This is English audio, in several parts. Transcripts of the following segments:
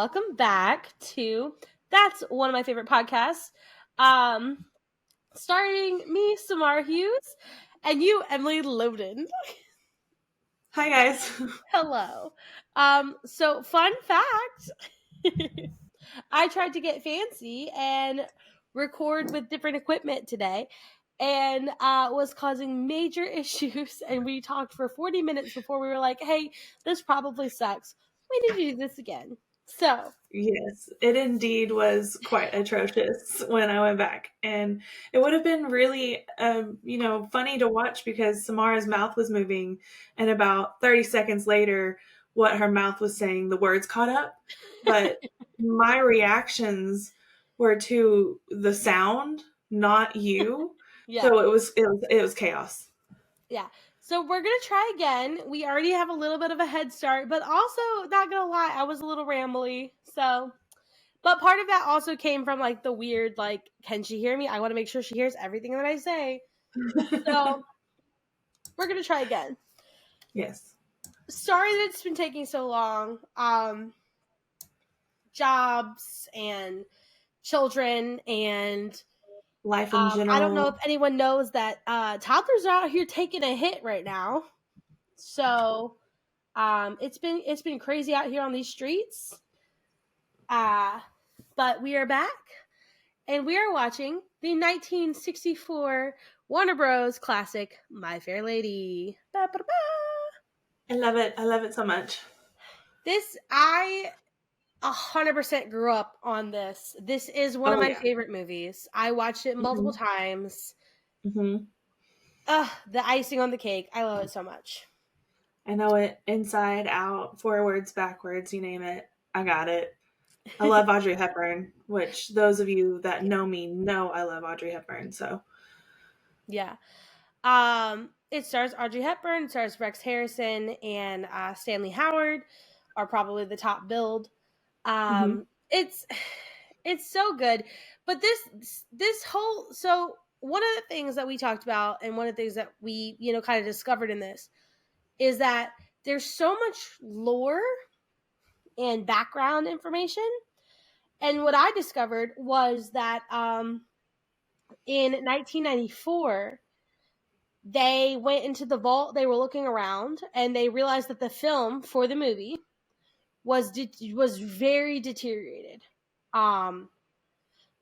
welcome back to That's One of My Favorite Podcasts. Starring me, Samara Hughes, and you, Emily Loden. Hi, guys. Hello. So fun fact, I tried to get fancy and record with different equipment today and was causing major issues, and we talked for 40 minutes before we were like, hey, this probably sucks. We need to do this again. So Yes, it indeed was quite atrocious when I went back. And it would have been really, funny to watch because Samara's mouth was moving. And about 30 seconds later, what her mouth was saying, the words caught up. But my reactions were to the sound, not you. yeah. So it was chaos. Yeah. So we're going to try again. We already have a little bit of a head start, but also, not going to lie, I was a little rambly. So, but part of that also came from like the weird, like, can she hear me? I want to make sure she hears everything that I say. So we're going to try again. Yes. Sorry that it's been taking so long. Jobs and children and Life in general. I don't know if anyone knows that toddlers are out here taking a hit right now. So it's been crazy out here on these streets. But we are back, and we are watching the 1964 Warner Bros. Classic My Fair Lady. Ba, ba, ba. I love it. I love it so much. I 100% grew up on this. This is one of my favorite movies. I watched it multiple times. Mm-hmm. The icing on the cake. I love it so much. I know it inside out, forwards, backwards, you name it. I got it. I love Audrey Hepburn, which those of you that know me know I love Audrey Hepburn. So, yeah. It stars Audrey Hepburn, it stars Rex Harrison, and Stanley Howard are probably the top billed. It's so good. But this whole one of the things that we talked about, and one of the things that we kind of discovered in this, is that there's so much lore and background information. And what I discovered was that in 1994, they went into the vault, they were looking around, and they realized that the film for the movie was very deteriorated.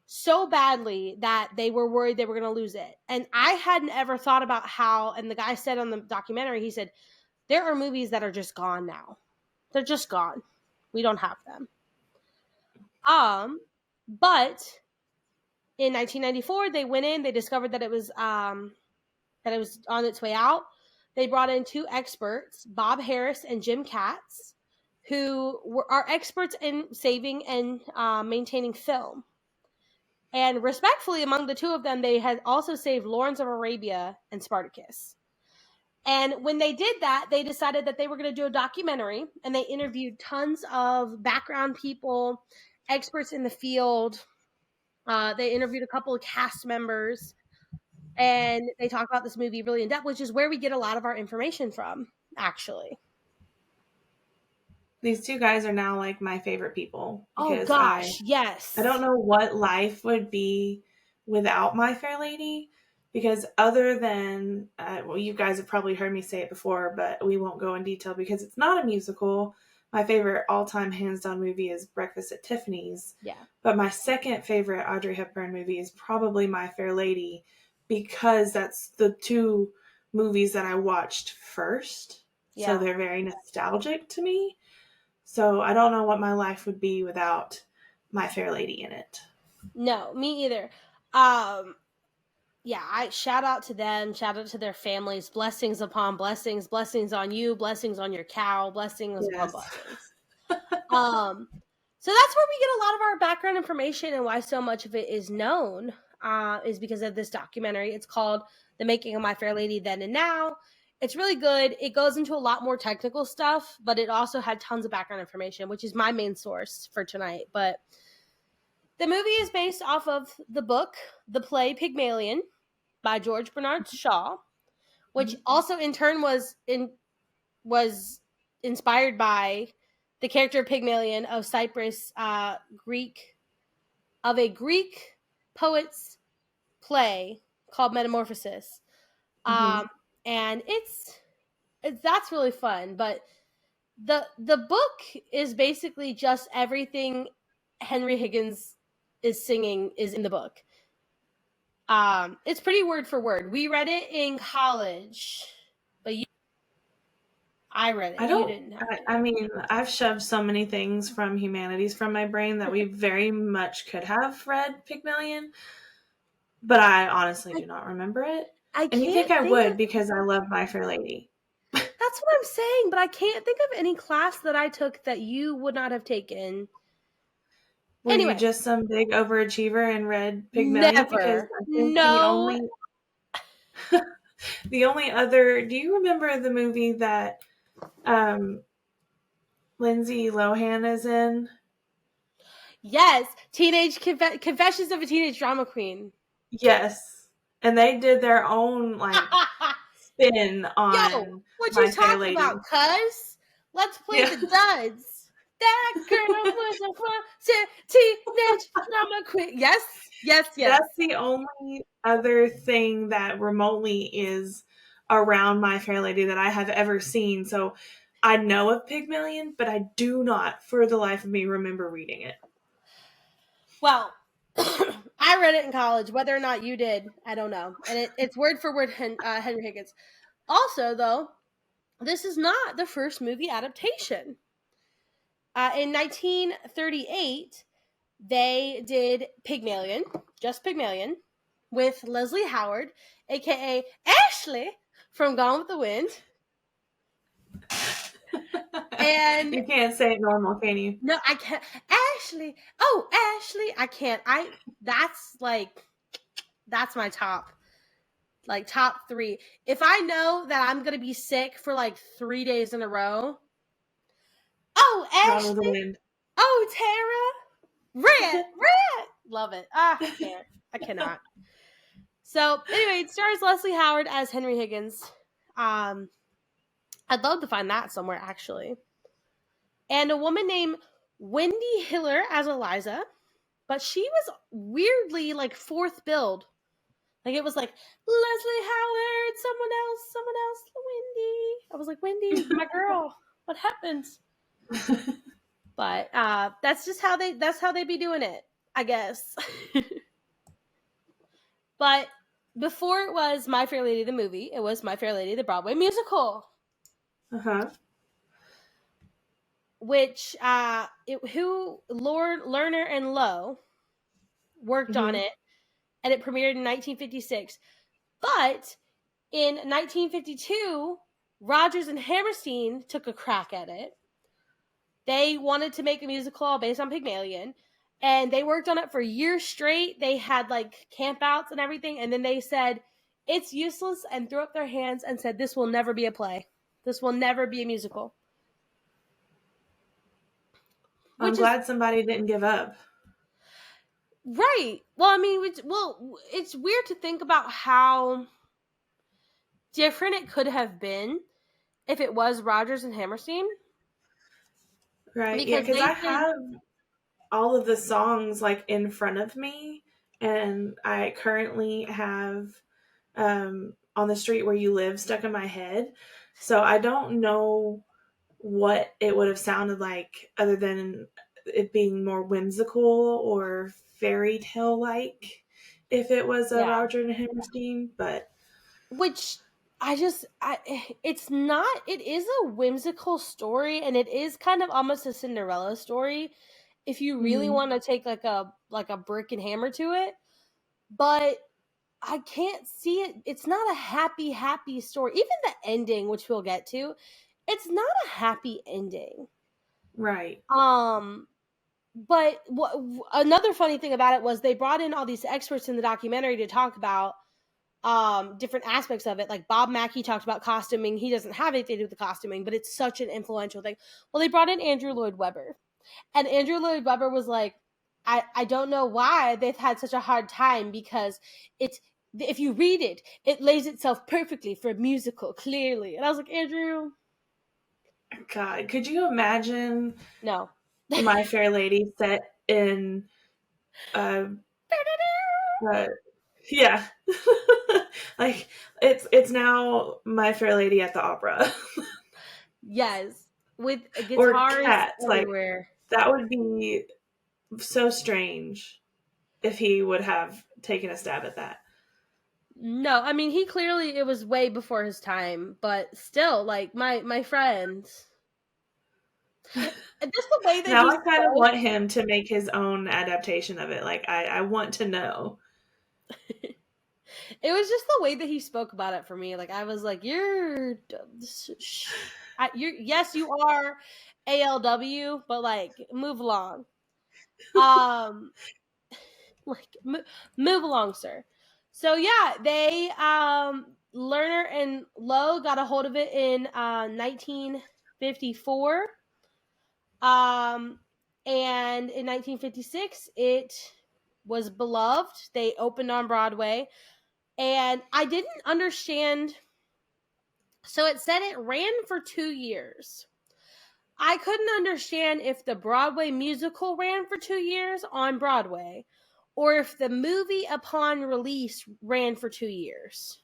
So badly that they were worried they were going to lose it. And I hadn't ever thought about how, and the guy said on the documentary, he said, there are movies that are just gone now. They're just gone. We don't have them. But in 1994, they went in, they discovered that it was on its way out. They brought in two experts, Bob Harris and Jim Katz, who are experts in saving and maintaining film. And respectfully, among the two of them, they had also saved Lawrence of Arabia and Spartacus. And when they did that, they decided that they were going to do a documentary, and they interviewed tons of background people, experts in the field. They interviewed a couple of cast members, and they talk about this movie really in depth, which is where we get a lot of our information from, actually. These two guys are now like my favorite people. Oh gosh, yes. I don't know what life would be without My Fair Lady, because other than, you guys have probably heard me say it before, but we won't go in detail because it's not a musical. My favorite all-time hands-down movie is Breakfast at Tiffany's. Yeah. But my second favorite Audrey Hepburn movie is probably My Fair Lady, because that's the two movies that I watched first. Yeah. So they're very nostalgic to me. So I don't know what my life would be without My Fair Lady in it. No, me either. Yeah, I shout out to them, shout out to their families, blessings upon blessings, blessings on you, blessings on your cow, blessings upon blessings. So that's where we get a lot of our background information, and why so much of it is known is because of this documentary. It's called The Making of My Fair Lady Then and Now. It's really good. It goes into a lot more technical stuff, but it also had tons of background information, which is my main source for tonight. But the movie is based off of the book, the play Pygmalion by George Bernard Shaw, which also in turn was inspired by the character Pygmalion of Cyprus, of a Greek poet's play called Metamorphosis. Mm-hmm. Um, and it's that's really fun. But the book is basically just everything Henry Higgins is singing is in the book. It's pretty word for word. We read it in college, but I read it. I You don't. didn't have to. I mean, I've shoved so many things from humanities from my brain that we very much could have read Pygmalion, but I honestly I, do not remember it. I And you think can't I think would of. because I love My Fair Lady. That's what I'm saying, but I can't think of any class that I took that you would not have taken. Were you Anyway, just some big overachiever and read Pygmalion? Because never. I think No. the only other. Do you remember the movie that um, Lindsay Lohan is in? Yes. Confessions of a Teenage Drama Queen. Yes, and they did their own like spin Yo, on what you My Fair talking Lady. about, cuz? Let's play Yeah. the duds. That girl was a fun teenage drama queen. Yes, yes, yes. That's the only other thing that remotely is around My Fair Lady that I have ever seen. So I know of Pygmalion, but I do not, for the life of me, remember reading it. Well, I read it in college. Whether or not you did, I don't know. And it's word for word Henry Higgins. Also, though, this is not the first movie adaptation. In 1938, they did Pygmalion, just Pygmalion, with Leslie Howard, aka Ashley from Gone with the Wind. And You can't say it normal, can you? no, I can't. Ashley. Oh, Ashley. I can't. That's like, that's my top three. If I know that I'm going to be sick for like 3 days in a row, oh, Gone with the Ashley. Wind. Oh, Tara. Red. Love it. I can't. I cannot. So anyway, it stars Leslie Howard as Henry Higgins. Um, I'd love to find that somewhere actually. And a woman named Wendy Hiller as Eliza, but she was weirdly like fourth build. Like it was like Leslie Howard, someone else, Wendy. I was like, Wendy, my girl, what happened? But that's how they be doing it, I guess. But before it was My Fair Lady the movie, it was My Fair Lady the Broadway musical, Uh-huh. which who Lord Lerner and Lowe worked on Mm-hmm. it, and it premiered in 1956. But in 1952, Rodgers and Hammerstein took a crack at it. They wanted to make a musical based on Pygmalion, and they worked on it for years straight. They had like campouts and everything, and then they said it's useless and threw up their hands and said this will never be a play. This will never be a musical. I'm Which is glad somebody didn't give up. right. Well, I mean, it's weird to think about how different it could have been if it was Rodgers and Hammerstein, Right. Yeah, because because they I did. have all of the songs like in front of me, and I currently have On the Street Where You Live stuck in my head. So I don't know what it would have sounded like other than it being more whimsical or fairy tale like if it was a Yeah. Roger and Hammerstein, but Which it's not. It is a whimsical story, and it is kind of almost a Cinderella story, if you really mhm, want to take like a brick and hammer to it. But I can't see it. It's not a happy story. Even the ending, which we'll get to, it's not a happy ending. right. Um, but another funny thing about it was they brought in all these experts in the documentary to talk about different aspects of it. Like Bob Mackey talked about costuming. He doesn't have anything to do with the costuming, but it's such an influential thing. Well, they brought in Andrew Lloyd Webber, and Andrew Lloyd Webber was like, I don't know why they've had such a hard time, because it's if you read it, it lays itself perfectly for a musical, clearly. And I was like, Andrew, God, could you imagine No. My Fair Lady set in uh, uh yeah. Like it's now My Fair Lady at the opera. Yes, with Or guitars Cats. Like everywhere. that would be so strange if he would have taken a stab at that. No, I mean he clearly it was way before his time, but still, like my friend, and just the way that Now he I kind of spoke. want him to make his own adaptation of it. Like I want to know. It was just the way that he spoke about it for me. Like I was like, you're yes, you are ALW, but like move along. Um, like move along, sir. So yeah, they Lerner and Lowe got a hold of it in 1954. Um, and in 1956, it was beloved. They opened on Broadway, and I didn't understand. So it said it ran for 2 years. I couldn't understand if the Broadway musical ran for 2 years on Broadway or if the movie upon release ran for 2 years.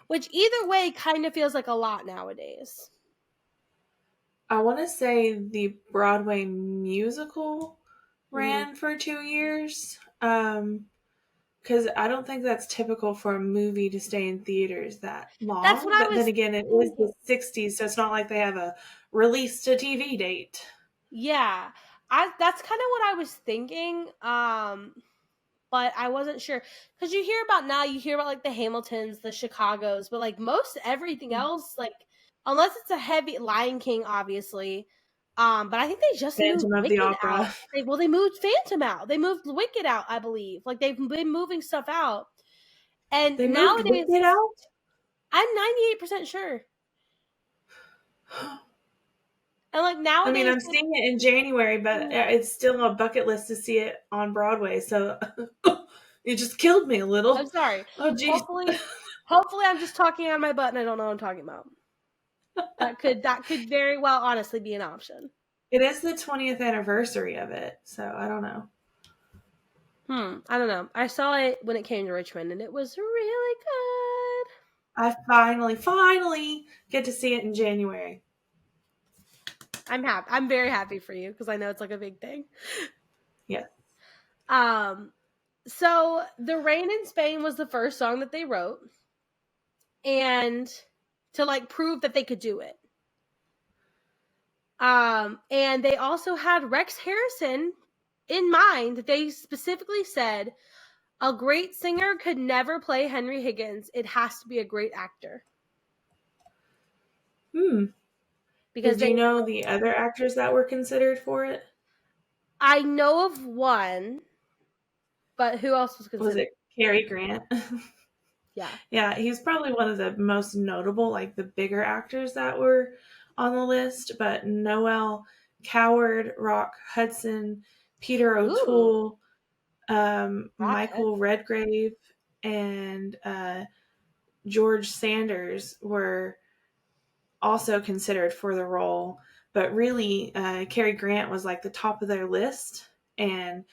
Which either way kind of feels like a lot nowadays. I want to say the Broadway musical Mm-hmm. ran for 2 years. Because I don't think that's typical for a movie to stay in theaters that That's what long. I But then was again, it is thinking. the 60s, so it's not like they have a release to TV date. Yeah. That's kind of what I was thinking. But I wasn't sure because you hear about now, you hear about like the Hamiltons, the Chicagos, but like most everything else, like unless it's a heavy Lion King, obviously. But I think they just moved Phantom of the Wicked Opera. out. They moved Phantom out. They moved Wicked out, I believe. Like they've been moving stuff out, and They moved nowadays Wicked out? I'm 98% sure. And like I mean, nowadays, I'm seeing it in January, but it's still a bucket list to see it on Broadway. So it just killed me a I'm little. sorry. Oh, geez. Hopefully, I'm just talking on my butt and I don't know what I'm talking about. That could very well honestly be an option. It is the 20th anniversary of it, so I don't know. I don't know. I saw it when it came to Richmond, and it was really good. I finally get to see it in January. I'm happy. I'm very happy for you because I know it's like a big thing. Yes. Um, so "The Rain in Spain" was the first song that they wrote, and to like prove that they could do it. And they also had Rex Harrison in mind. They specifically said a great singer could never play Henry Higgins. It has to be a great actor Hmm. because Did they. you know the other actors that were considered for it? I know of one, but who else was Was considered? it Cary Grant? Yeah. Yeah, he's probably one of the most notable, like the bigger actors that were on the list. But Noel Coward, Rock Hudson, Peter Ooh, O'Toole, Rock Michael Hudson. Redgrave, and George Sanders were also considered for the role. But really, Cary Grant was like the top of their list. And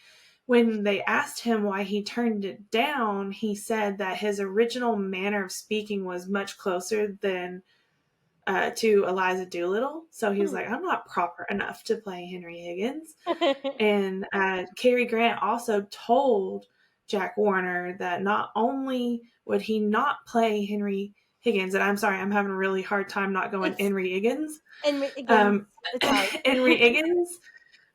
when they asked him why he turned it down, he said that his original manner of speaking was much closer than to Eliza Doolittle. So he was like, I'm not proper enough to play Henry Higgins. And Cary Grant also told Jack Warner that not only would he not play Henry Higgins, and I'm sorry, I'm having a really hard time not going It's Henry Higgins, and again, um, it's all right. Henry Higgins,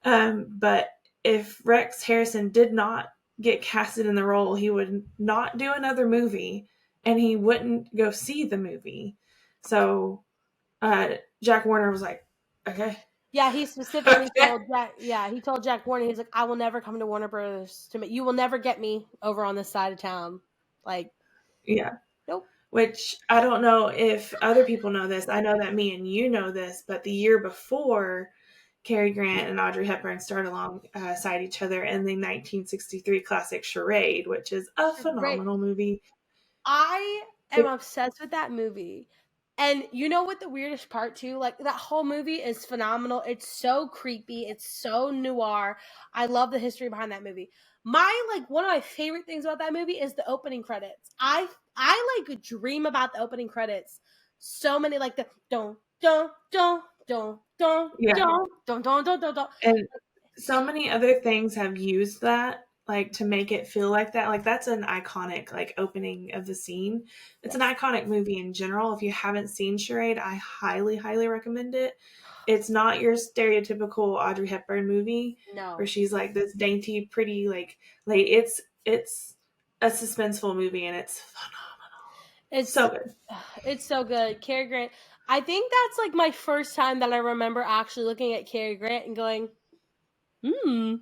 but if Rex Harrison did not get casted in the role, he would not do another movie and he wouldn't go see the movie. So Jack Warner was like, okay. Yeah, he specifically Okay. told Jack. Yeah, he told Jack Warner. He's like, "I will never come to Warner Brothers to make. You will never get me over on this side of town." Like, Yeah. nope. Which I don't know if other people know this. I know that me and you know this, but the year before, Cary Grant and Audrey Hepburn starred alongside each other in the 1963 classic Charade, which is a Great. phenomenal movie. I am It, obsessed with that movie. And you know what the weirdest part too? Like that whole movie is phenomenal. It's so creepy. It's so noir. I love the history behind that movie. My like one of my favorite things about that movie is the opening credits. I like dream about the opening credits. So many like the don't don't Yeah. don't. And so many other things have used that like to make it feel like that. Like that's an iconic like opening of the scene. It's an Yes. iconic movie in general. If you haven't seen Charade, I highly, highly recommend it. It's not your stereotypical Audrey Hepburn movie where No. she's like this dainty, pretty like it's a suspenseful movie and it's phenomenal. It's So good. it's so good. Cary Grant. I think that's like my first time that I remember actually looking at Cary Grant and going, hmm.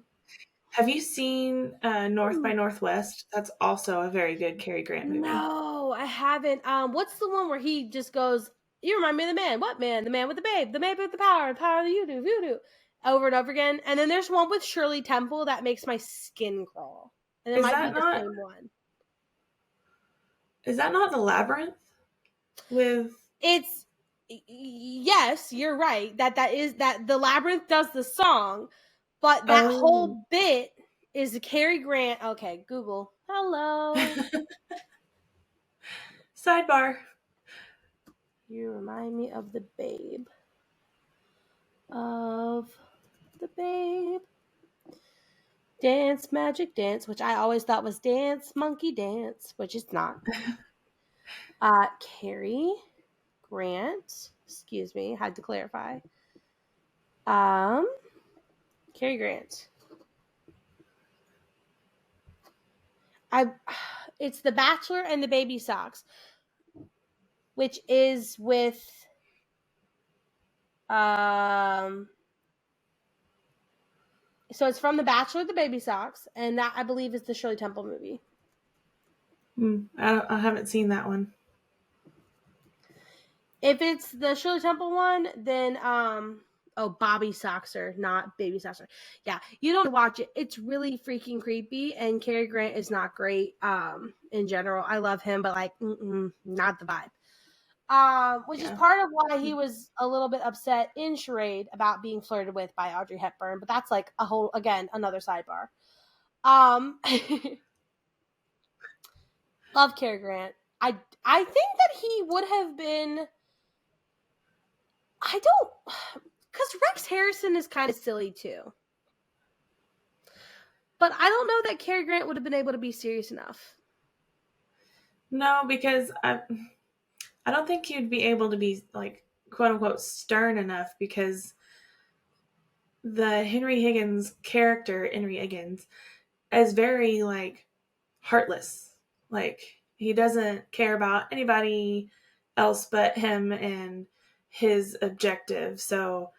Have you seen North by Hmm. Northwest? That's also a very good Cary Grant movie. No, I haven't. What's the one where he just goes, "You remind me of the man. What man? The man with the babe. The man with the power. The power that you do. You do." Over and over again. And then there's one with Shirley Temple that makes my skin crawl. And it Is might be that the not same one. Is that not the labyrinth with? It's yes, you're right. That the labyrinth does the song, but that Oh, whole bit is Cary Grant. Okay, Google. Hello. sidebar. You remind me of the babe. Of the babe. Dance Magic Dance, which I always thought was Dance Monkey Dance, which it's not. Cary Grant. Excuse me, had to clarify. Um, Cary Grant. I. It's The Bachelor and the Baby Socks, which is with um. So it's from The Bachelor, the Baby Socks, and that I believe is the Shirley Temple movie. I haven't seen that one. If it's the Shirley Temple one, then oh, Bobby Soxer, not Baby Soxer. Yeah, you don't watch it. It's really freaking creepy, and Cary Grant is not great in general. I love him, but like not the vibe. Which is Yeah. part of why he was a little bit upset in Charade about being flirted with by Audrey Hepburn, but that's like a whole again another sidebar. Um love Cary Grant. I think that he would have been I don't because Rex Harrison is kind of silly too. But I don't know that Cary Grant would have been able to be serious enough. No, because I don't think you'd be able to be like quote unquote stern enough because the Henry Higgins character, Henry Higgins, is very like heartless. Like he doesn't care about anybody else but him and his objective. So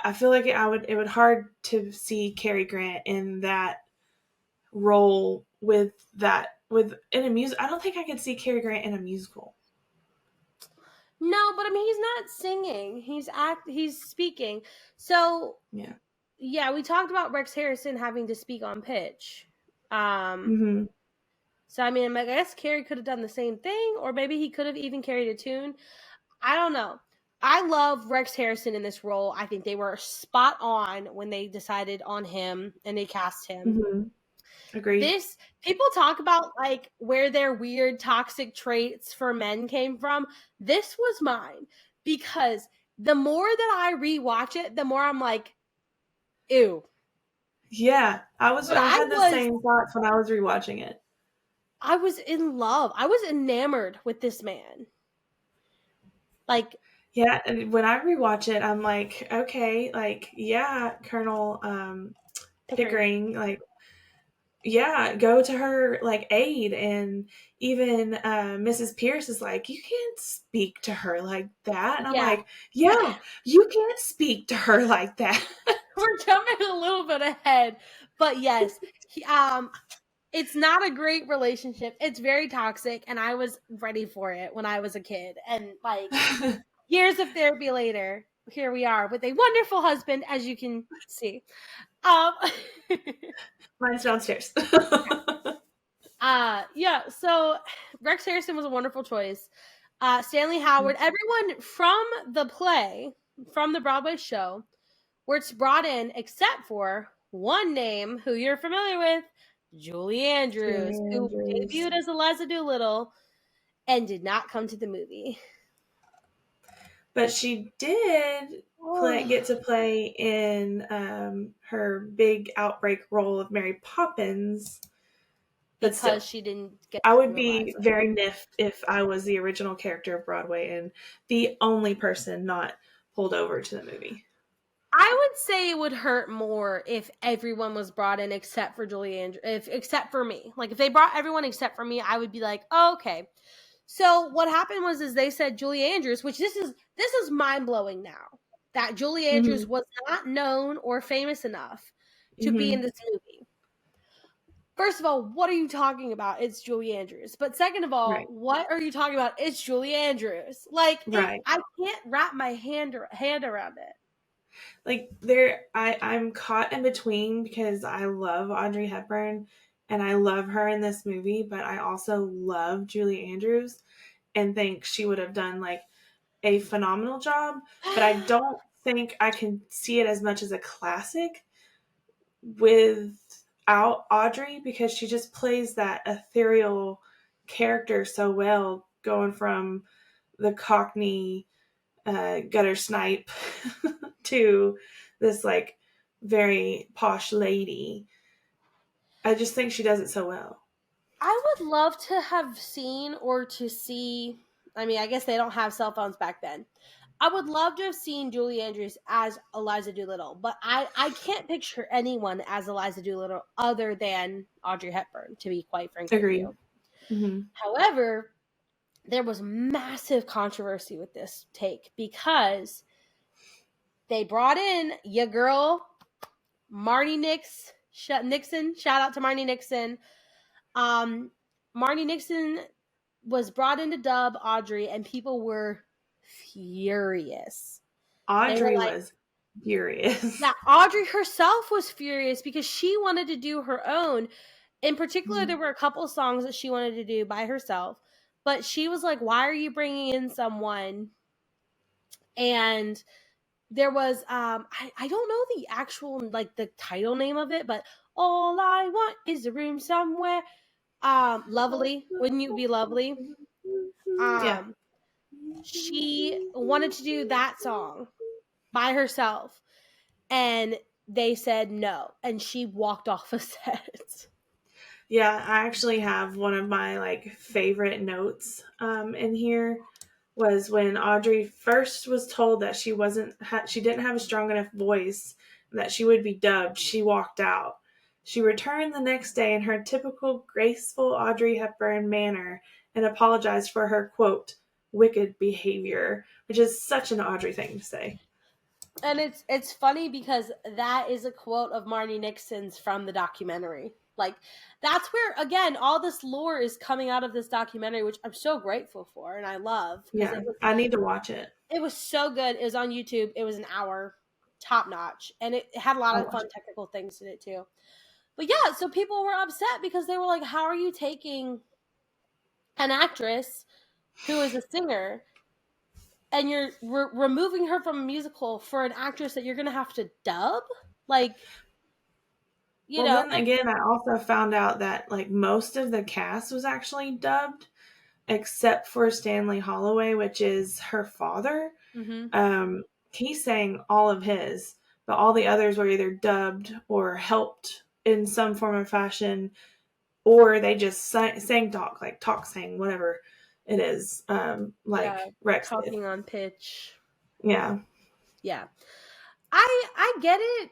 I feel like it would hard to see Cary Grant in that role with in a music. I don't think I could see Cary Grant in a musical. No, but I mean he's not singing. He's speaking. So Yeah. yeah, we talked about Rex Harrison having to speak on pitch. Um Mm-hmm. so I mean I guess Cary could have done the same thing, or maybe he could have even carried a tune. I don't know. I love Rex Harrison in this role. I think they were spot on when they decided on him and they cast him. Mm-hmm. Agreed. This people talk about like where their weird toxic traits for men came from. This was mine because the more that I rewatch it, the more I'm like, ew. Yeah, But I had the same thoughts when I was rewatching it. I was in love. I was enamored with this man. Like Yeah, and when I rewatch it, I'm like, okay, like yeah, Colonel Pickering. Pickering, like yeah, go to her like aid, and even Mrs. Pierce is like, you can't speak to her like that, and I'm Yeah. like, yeah, you can't speak to her like that. We're jumping a little bit ahead. But yes, it's not a great relationship. It's very toxic, and I was ready for it when I was a kid. And like years of therapy later, here we are with a wonderful husband, as you can see. Um, Mine's downstairs. yeah. So Rex Harrison was a wonderful choice. Stanley Howard, everyone from the play, from the Broadway show, were brought in except for one name who you're familiar with, Julie Andrews, Julie who Andrews. debuted as Eliza Doolittle and did not come to the movie. But she did get to play in her big outbreak role of Mary Poppins. But still, Because she didn't get I to would do be Eliza. very miffed if I was the original character of Broadway and the only person not pulled over to the movie. I would say it would hurt more if everyone was brought in except for Julie Andrews, except for me. Like if they brought everyone except for me, I would be like, oh, okay. So what happened was is they said Julie Andrews, which this is mind blowing now that Julie Andrews Mm-hmm. was not known or famous enough to be in Mm-hmm. this movie. First of all, what are you talking about? It's Julie Andrews. But second of all, Right. what are you talking about? It's Julie Andrews. Like Right. I can't wrap my hand around it. Like I'm caught in between because I love Audrey Hepburn and I love her in this movie, but I also love Julie Andrews and think she would have done like a phenomenal job, but I don't think I can see it as much as a classic without Audrey because she just plays that ethereal character so well, going from the Cockney gutter snipe to this like very posh lady. I just think she does it so well. I would love to have seen or to see. I mean, I guess they don't have cell phones back then. I would love to have seen Julie Andrews as Eliza Doolittle, but I can't picture anyone as Eliza Doolittle other than Audrey Hepburn, to be quite frank with Agreed. you. Mm-hmm. However, there was massive controversy with this take because they brought in your girl, Marnie Nixon. Shout out to Marnie Nixon. Um, Marnie Nixon was brought in to dub Audrey, and people were furious. They were Audrey like, was furious. yeah, Audrey herself was furious because she wanted to do her own. In particular, there were a couple songs that she wanted to do by herself, but she was like, why are you bringing in someone? And there was, I don't know the actual, like, the title name of it, but all I want is a room somewhere. Lovely. Wouldn't you be lovely? Yeah. Um, she wanted to do that song by herself, and they said no, and she walked off a set. Yeah, I actually have one of my like favorite notes in here was when Audrey first was told that she didn't have a strong enough voice and that she would be dubbed. She walked out. She returned the next day in her typical graceful Audrey Hepburn manner and apologized for her quote wicked behavior, which is such an Audrey thing to say. And it's funny because that is a quote of Marnie Nixon's from the documentary. Like that's where again all this lore is coming out of this documentary, which I'm so grateful for and I love because Yeah, I need to watch it. it was so good. It was on YouTube. It was an hour, top notch, and it had a lot I'll of watch fun it. technical things in it too. But yeah, so people were upset because they were like, "How are you taking an actress who is a singer and you're removing her from a musical for an actress that you're going to have to dub?" Like, you Well, know, then again, I also found out that like most of the cast was actually dubbed, except for Stanley Holloway, which is her father. mm-hmm. Um, he sang all of his, but all the others were either dubbed or helped in some form of fashion, or they just sang talk, like talk sang, whatever it is, Yeah, like Rex did. talking on pitch. Yeah. Yeah. I get it.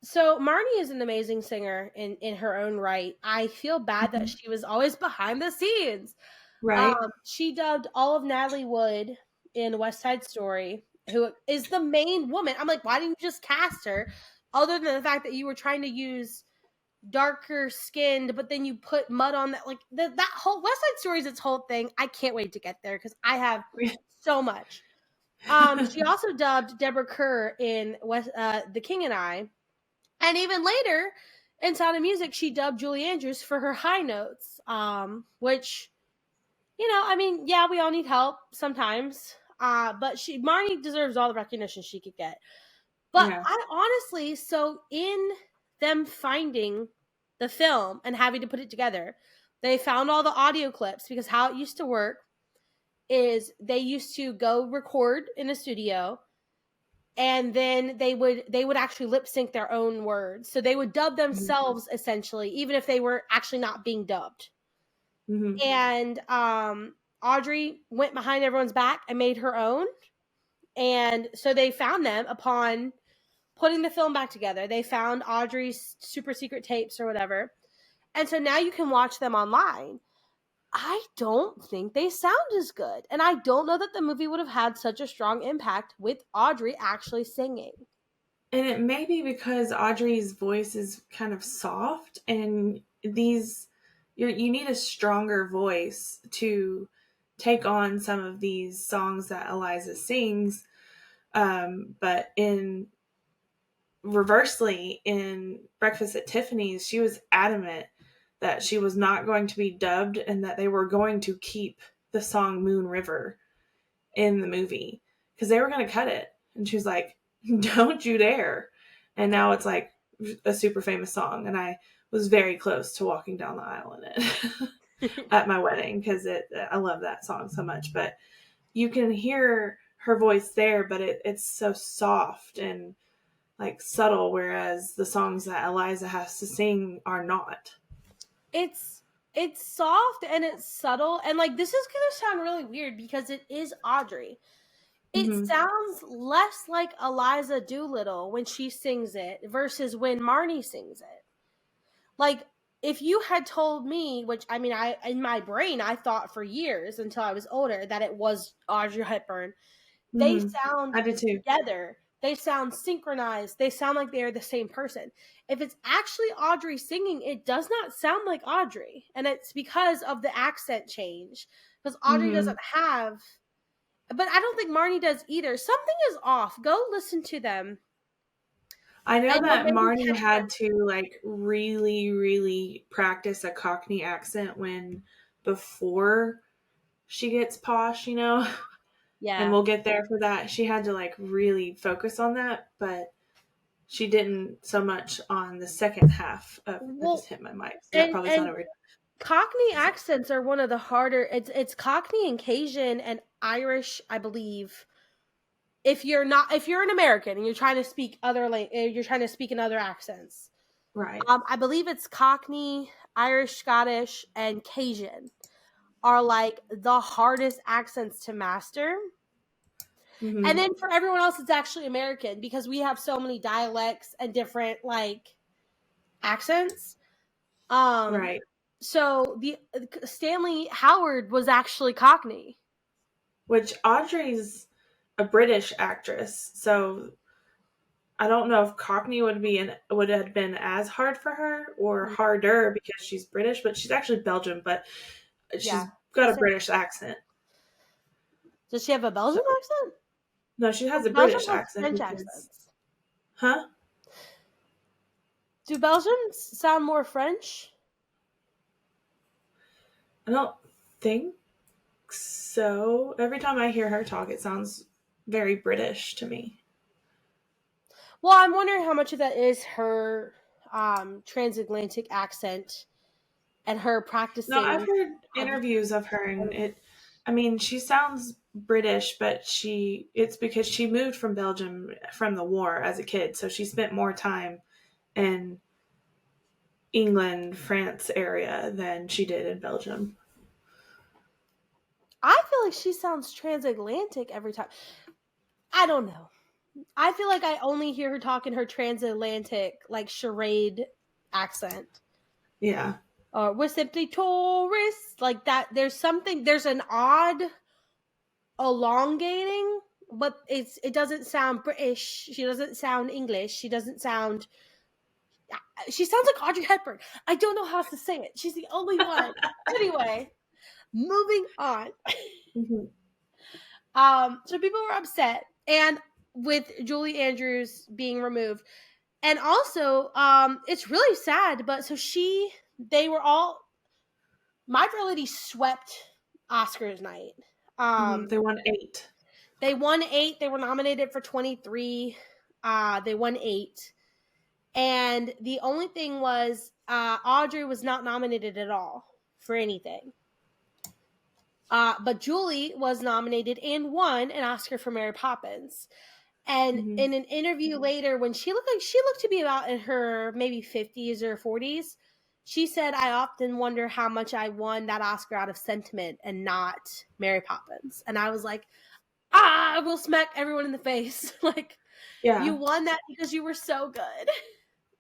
So Marnie is an amazing singer in her own right. I feel bad that Mhm. she was always behind the scenes. Right. She dubbed all of Natalie Wood in West Side Story, who is the main woman. I'm like, why didn't you just cast her? Other than the fact that you were trying to use darker skinned, but then you put mud on that. Like that whole West Side Story is its whole thing. I can't wait to get there because I have so much. She also dubbed Deborah Kerr in The King and I, and even later in Sound of Music, she dubbed Julie Andrews for her high notes, which I mean, yeah, we all need help sometimes. But Marnie deserves all the recognition she could get. But Yeah. I honestly, so in them finding the film and having to put it together, they found all the audio clips because how it used to work is they used to go record in a studio and then they would actually lip sync their own words. So they would dub Mhm. themselves essentially, even if they were actually not being dubbed. Mhm. And Audrey went behind everyone's back and made her own. And so they found them upon putting the film back together. They found Audrey's super secret tapes or whatever. And so now you can watch them online. I don't think they sound as good. And I don't know that the movie would have had such a strong impact with Audrey actually singing. And it may be because Audrey's voice is kind of soft, and you need a stronger voice to take on some of these songs that Eliza sings. But in reversely, in Breakfast at Tiffany's, she was adamant that she was not going to be dubbed and that they were going to keep the song Moon River in the movie because they were going to cut it. And she was like, don't you dare. And now it's like a super famous song. And I was very close to walking down the aisle in it at my wedding because I love that song so much. But you can hear her voice there, but it's so soft and like subtle, whereas the songs that Eliza has to sing are not. it's it's soft and it's subtle, and like this is gonna sound really weird because it is Audrey. It Mm-hmm. sounds less like Eliza Doolittle when she sings it versus when Marnie sings it. Like, if you had told me, which I mean, I in my brain I thought for years until I was older that it was Audrey Hepburn. They Mm-hmm. sound I did too. together. They sound synchronized. They sound like they are the same person. If it's actually Audrey singing, it does not sound like Audrey, and it's because of the accent change. Because Audrey Mm-hmm. doesn't have, but I don't think Marnie does either. Something is off. Go listen to them, I know and you'll that maybe Marnie catch had them. to like really, really practice a Cockney accent when before she gets posh, and Yeah. we'll get there for that. She had to like really focus on that, but she didn't so much on the second half of. I just Well, hit my mic, so that and probably and sounded weird. Cockney So, accents are one of the harder. It's Cockney and Cajun and Irish, I believe. If you're an American and you're trying to speak you're trying to speak in other accents. right. I believe it's Cockney, Irish, Scottish, and Cajun are like the hardest accents to master. And Mm-hmm. then for everyone else, it's actually American because we have so many dialects and different like accents. Um, Right. so the Stanley Howard was actually Cockney. Which Audrey's a British actress, so I don't know if Cockney would have been as hard for her or harder because she's British, but she's actually Belgian, but Yeah, she's got the a same. British accent. Does she have a So Belgian accent? no, she has a Belgium British has accent French because, accents. huh? Do Belgians sound more French? I don't think so. Every time I hear her talk, it sounds very British to me. Well, I'm wondering how much of that is her transatlantic accent and her No, I've practicing heard how to speak. interviews of her, and I mean, she sounds British, but it's because she moved from Belgium from the war as a kid, so she spent more time in England, France area than she did in Belgium. I feel like she sounds transatlantic every time. I don't know. I feel like I only hear her talk in her transatlantic, like charade accent. Yeah. Or we're simply tourists. Like that. There's an odd elongating, but it doesn't sound British. She doesn't sound English. She sounds like Audrey Hepburn. I don't know how else to say it. She's the only one. Anyway, moving on. Hmm. So people were upset, and with Julie Andrews being removed, and also, it's really sad. But so they were all My Fair Lady swept. Oscars night. They won 8. They won 8. They were nominated for 23. They won 8. And the only thing was Audrey was not nominated at all for anything. But Julie was nominated and won an Oscar for Mary Poppins. And in an interview later, when she looked to be about in her maybe 50s or 40s, she said, "I often wonder how much I won that Oscar out of sentiment and not Mary Poppins." And I was like, I will smack everyone in the face. Like, you Yeah. won that because you were so good.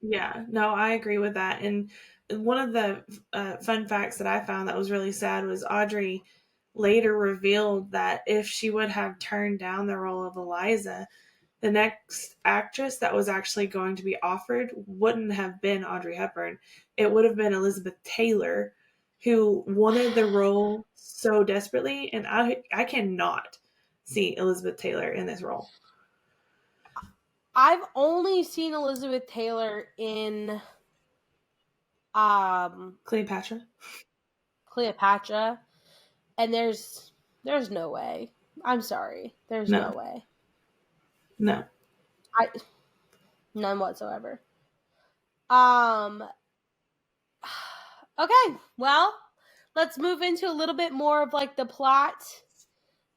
Yeah. No, I agree with that. And one of the fun facts that I found that was really sad was Audrey later revealed that if she would have turned down the role of Eliza, the next actress that was actually going to be offered wouldn't have been Audrey Hepburn. It would have been Elizabeth Taylor, who wanted the role so desperately, and I cannot see Elizabeth Taylor in this role. I've only seen Elizabeth Taylor in Cleopatra? Cleopatra, and there's no way. I'm sorry. There's no No, way. no. I None whatsoever. Um okay, well, let's move into a little bit more of like the plot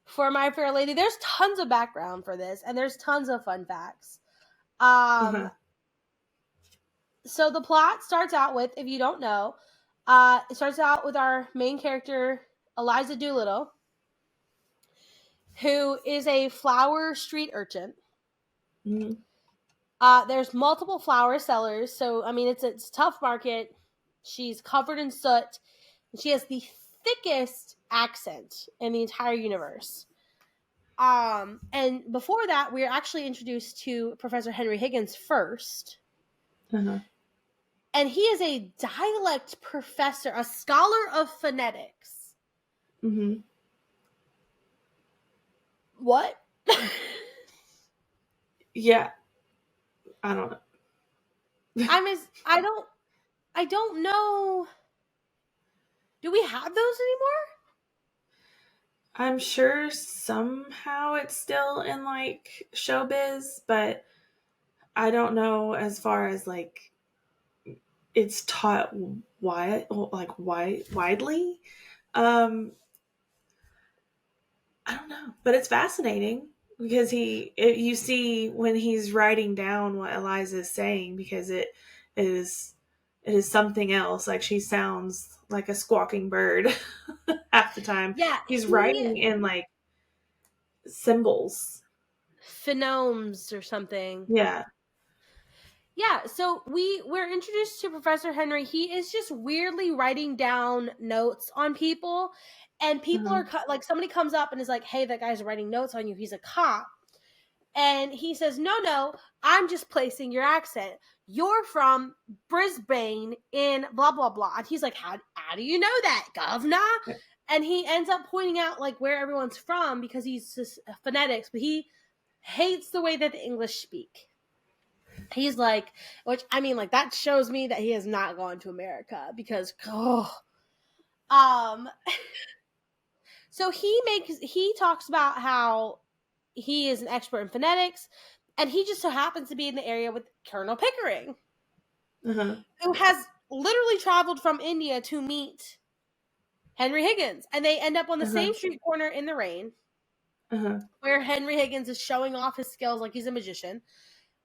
for My Fair Lady. There's tons of background for this and there's tons of fun facts. Um Uh-huh. so the plot starts out with, if you don't know, it starts out with our main character Eliza Doolittle, who is a flower street urchin. Mm-hmm. There's multiple flower sellers, so I mean it's a tough market. She's covered in soot. And she has the thickest accent in the entire universe. And before that, we are actually introduced to Professor Henry Higgins first, Uh-huh. and he is a dialect professor, a scholar of phonetics. Mm-hmm. What? Yeah. I don't know. I don't know. Do we have those anymore? I'm sure somehow it's still in like showbiz, but I don't know as far as like it's taught widely. Um, I don't know, but it's fascinating because you see when he's writing down what Eliza is saying because is it is something else. Like she sounds like a squawking bird half the time. Yeah, He's he writing in like symbols. phonemes or something. Yeah. Yeah, so we're introduced to Professor Henry. He is just weirdly writing down notes on people, and people Uh-huh. are like, somebody comes up and is like, "Hey, that guy's writing notes on you. He's a cop." And he says, "No, I'm just placing your accent. You're from Brisbane in blah blah blah." And he's like, "How do you know that, governor?" And he ends up pointing out like where everyone's from because he's just phonetics, but he hates the way that the English speak. He's like, which I mean, like that shows me that he has not gone to America because, um, so he talks about how he is an expert in phonetics, and he just so happens to be in the area with Colonel Pickering, Uh-huh. who has literally traveled from India to meet Henry Higgins, and they end up on the Uh-huh. same street corner in the rain, Uh-huh. where Henry Higgins is showing off his skills like he's a magician.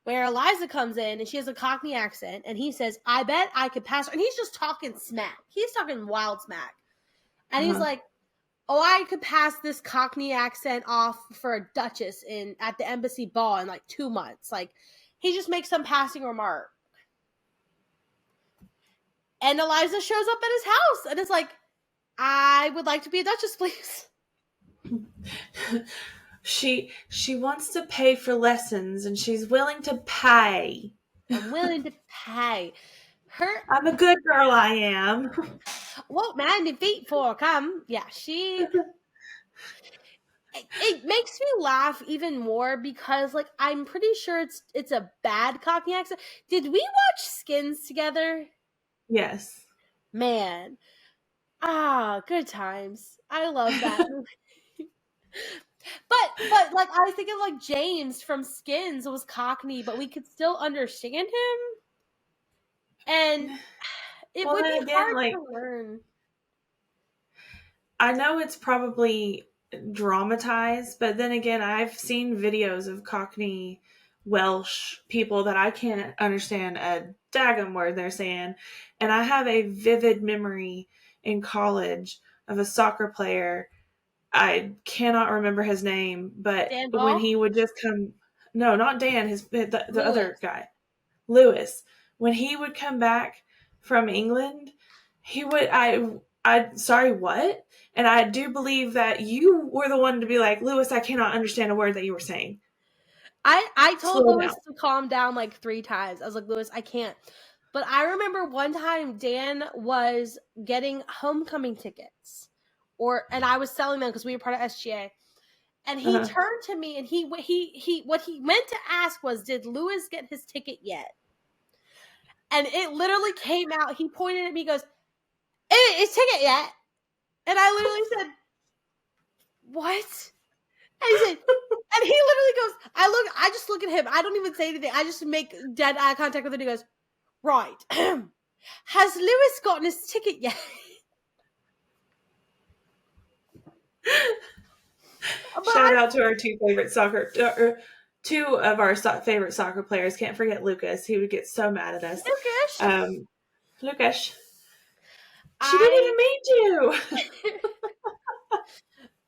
Where Eliza comes in and she has a Cockney accent, and he says, "I bet I could pass her." And he's just talking smack. He's talking wild smack. And he's Uh-huh. like, "Oh, I could pass this Cockney accent off for a duchess at the embassy ball in like 2 months." Like, he just makes some passing remark. And Eliza shows up at his house and is like, "I would like to be a duchess, please." She wants to pay for lessons and she's willing to pay. I'm willing to pay. Her, I'm a good girl, I am. what man defeat for come? Yeah, it makes me laugh even more because like I'm pretty sure it's a bad Cockney accent. Did we watch Skins together? Yes. Man, Ah, good times. I love that movie. But like I was thinking like James from Skins was Cockney, but we could still understand him, and it Well, would then be again, hard like, to learn. I know it's probably dramatized, but then again, I've seen videos of Cockney Welsh people that I can't understand a daggum word they're saying. And I have a vivid memory in college of a soccer player. I cannot remember his name, but Dan when Ball, he would just come, no, not Dan, the other Lewis. guy, Lewis, when he would come back from England, he would I sorry what? And I do believe that you were the one to be like, Lewis, I cannot understand a word that you were saying. I told Slow Lewis down. to calm down like 3 times. I was like, Lewis, I can't. But I remember one time Dan was getting homecoming tickets, and I was selling them because we were part of SGA. And he Uh-huh. turned to me and he what he meant to ask was, "Did Lewis get his ticket yet?" And it literally came out. He pointed at me, goes, "His ticket yet?" And I literally said, "What?" And he said, and he literally goes, I just look at him. I don't even say anything. I just make dead eye contact with him. He goes, "Right. Has Lewis gotten his ticket yet?" But Shout out to our two of our favorite soccer players. Can't forget Lucas. He would get so mad at us. Lucas, Um, Lucas, she didn't I even mean to.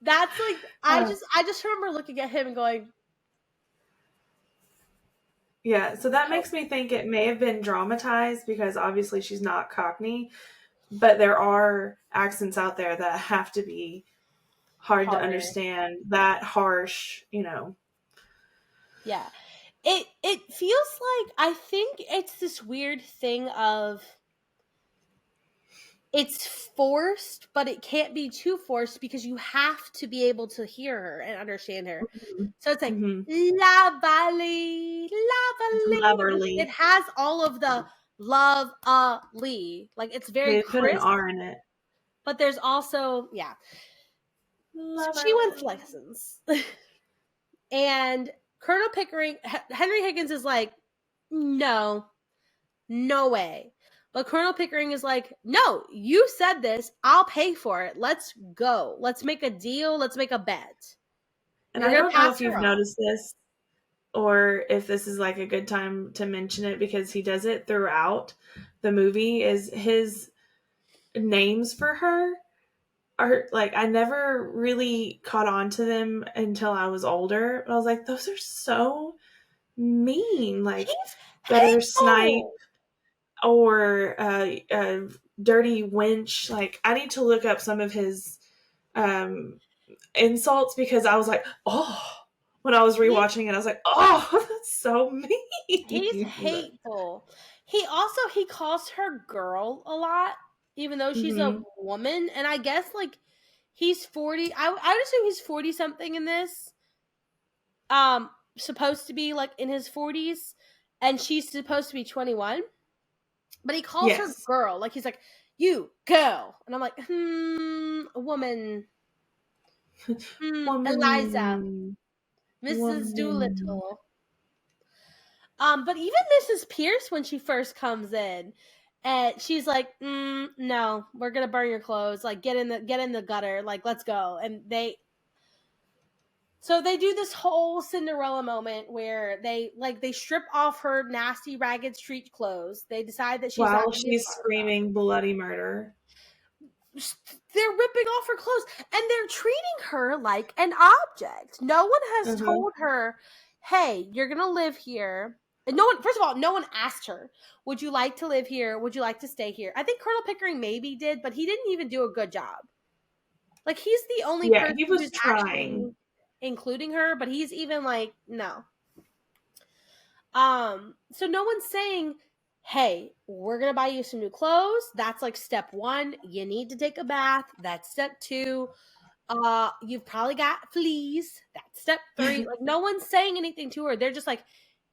that's like Uh, I just remember looking at him and going, yeah, so that "Oh, makes me think it may have been dramatized because obviously she's not Cockney, but there are accents out there that have to be hard to harder." understand, that harsh, Yeah. It feels like I think it's this weird thing of it's forced, but it can't be too forced because you have to be able to hear her and understand her. So it's like Mm-hmm. La Valley, La Valley. It Loverly. has all of the love Lee. Like it's very They put an crisp, R in it. but there's also yeah. So she went Loverly. flexons. And Colonel Pickering Henry Higgins is like, no, no way. But Colonel Pickering is like, no, you said this. I'll pay for it. Let's go. Let's make a deal. Let's make a bet. And You're I going to don't know pass if her you've off. noticed this or if this is like a good time to mention it because he does it throughout the movie is his names for her are like I never really caught on to them until I was older. I was like, those are so mean, like He's gutter snipe hateful. or dirty wench. Like I need to look up some of his um, insults because I was like, oh, when I was He, rewatching it, I was like, oh, that's so he's mean. hateful. He calls her girl a lot, even though she's a Mm-hmm. woman. And I guess like he's 40. I would assume he's 40 something in this. Supposed to be like in his 40s, and she's supposed to be 21. But he calls her Yes, girl. Like he's like, "You girl," and I'm like, a woman, Eliza, woman, Mrs. woman. Doolittle. But even Mrs. Pierce when she first comes in, and she's like, "No, we're gonna burn your clothes. Like, get in the gutter. Like, let's go." And they do this whole Cinderella moment where they strip off her nasty ragged street clothes. They decide that she's not While going to be a she's part of them. screaming bloody murder. They're ripping off her clothes and they're treating her like an object. No one has Uh-huh. told her, "Hey, you're going to live here." And no one, first of all, no one asked her, "Would you like to live here? Would you like to stay here?" I think Colonel Pickering maybe did, but he didn't even do a good job. Like he's the only Yeah, person he was who's trying. actually including her, but he's even like, "No." So no one's saying, "Hey, we're gonna buy you some new clothes." That's like step one. You need to take a bath. That's step two. You've probably got fleas. That's step three. Like no one's saying anything to her. They're just like,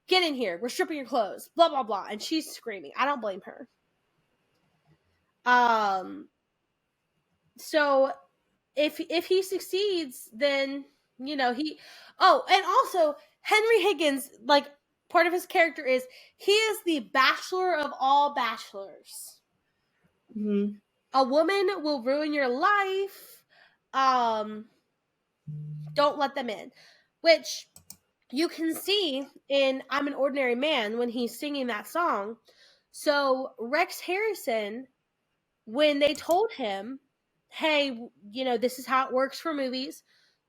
"Get in here. We're stripping your clothes." Blah blah blah. And she's screaming. I don't blame her. Um, So if he succeeds, then he. Oh, and also Henry Higgins, like, part of his character is he is the bachelor of all bachelors. Mm-hmm. A woman will ruin your life. Um, don't let them in, which you can see in "I'm an Ordinary Man" when he's singing that song. So Rex Harrison, when they told him, hey, this is how it works for movies.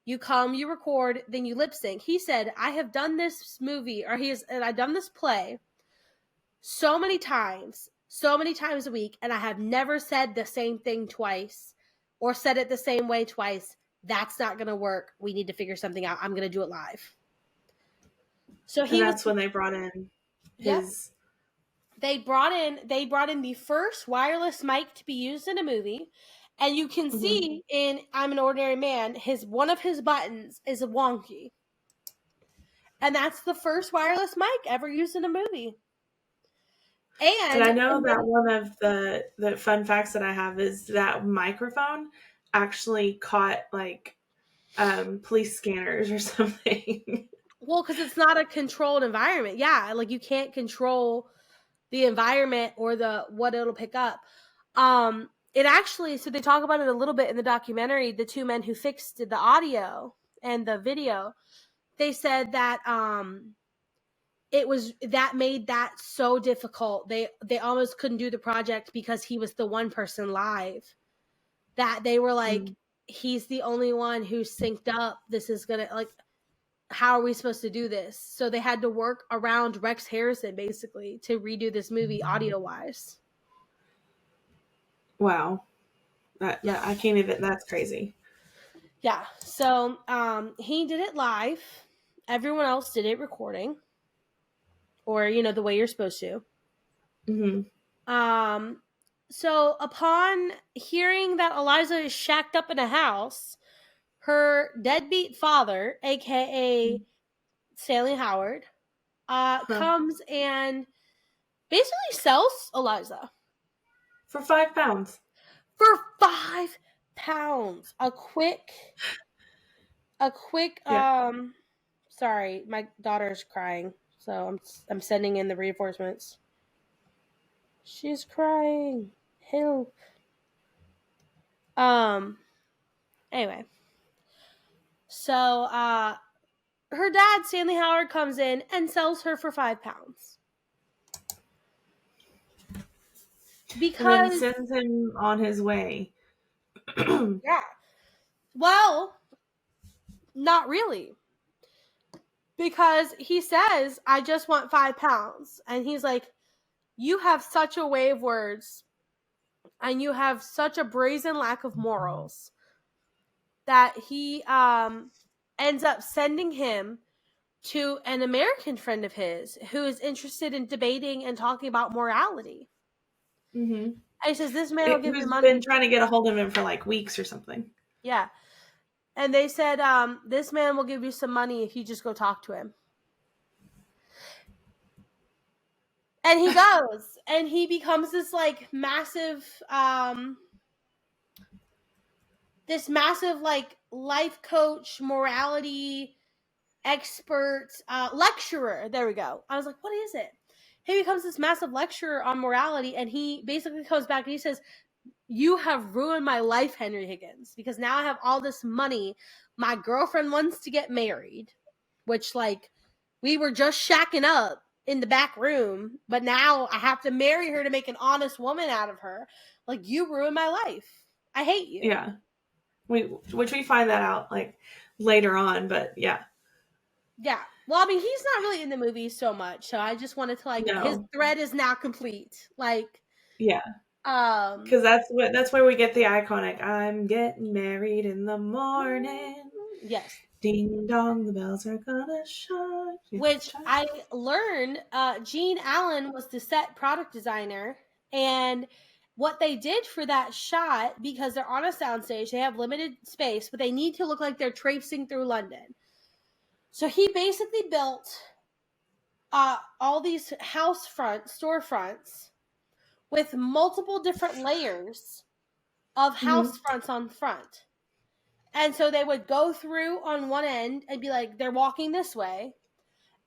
You come, you record, then you lip sync. He said, I have done this movie, or I've done this play so many times a week, and I have never said the same thing twice or said it the same way twice. That's not going to work. We need to figure something out. I'm going to do it live. So And he was, that's when they brought in yep. his. They brought in the first wireless mic to be used in a movie, and you can Mm-hmm. see in "I'm an Ordinary Man" one of his buttons is wonky, and that's the first wireless mic ever used in a movie. And I know And that then, one of the fun facts that I have is that microphone actually caught like police scanners or something. well, because it's not a controlled environment, yeah, like you can't control the environment or the what it'll pick up. It actually, so they talk about it a little bit in the documentary. The two men who fixed the audio and the video, they said that it was that made that so difficult. They almost couldn't do the project because he was the one person live, that they were like, Mm. he's the only one who's synced up. This is gonna, like, how are we supposed to do this? So they had to work around Rex Harrison basically to redo this movie audio wise. Wow, Yeah. that I can't even. That's crazy. Yeah. So he did it live. Everyone else did it recording, or the way you're supposed to. Hmm. Um, so upon hearing that Eliza is shacked up in a house, her deadbeat father, aka Stanley Howard, Huh. comes and basically sells Eliza For £5. for £5. A quick Yeah. sorry, my daughter's crying, so I'm sending in the reinforcements. She's crying. Help. Um anyway. So her dad, Stanley Howard, comes in and sells her for £5. And then Because, sends him on his way. Hmm. yeah. Well, not really. Because he says, I just want £5. And he's like, you have such a way of words and you have such a brazen lack of morals, that he ends up sending him to an American friend of his who is interested in debating and talking about morality. And he says, this man will give you Who's been money. trying to get a hold of him for like weeks or something. Yeah. And they said, this man will give you some money if you just go talk to him. And he goes, and he becomes this massive, like, life coach, morality expert, lecturer. There we go. I was like, what is it? He becomes this massive lecturer on morality, and he basically comes back and he says, you have ruined my life, Henry Higgins, because now I have all this money. My girlfriend wants to get married, which, like, we were just shacking up in the back room, but now I have to marry her to make an honest woman out of her. Like, you ruined my life. I hate you. Yeah. Which we find that out like later on, but yeah. Yeah. Well, I mean, he's not really in the movie so much, so I just wanted to, like, his No. thread is now complete. Like, Yeah. um, Because that's where we get the iconic "I'm getting married in the morning." yes. Ding dong, the bells are gonna chime. Yeah, Which chime. I learned, Gene Allen was the set product designer, and what they did for that shot, because they're on a soundstage, they have limited space, but they need to look like they're traipsing through London. So he basically built all these storefronts with multiple different layers of Mm-hmm. house fronts on front. And so they would go through on one end and be like, they're walking this way.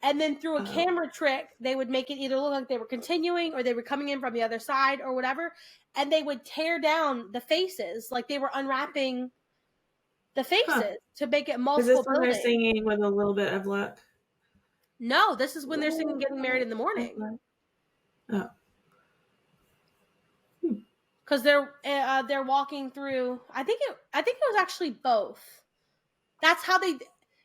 And then through a Oh. camera trick, they would make it either look like they were continuing or they were coming in from the other side or whatever. And they would tear down the faces, like they were unwrapping the Huh. faces to make it Is this multiple when they're buildings. singing with a little bit of luck? No, this is when they're singing Getting Married in the Morning. Oh. Hmm. Because they're walking through. I think it was actually both. That's how they,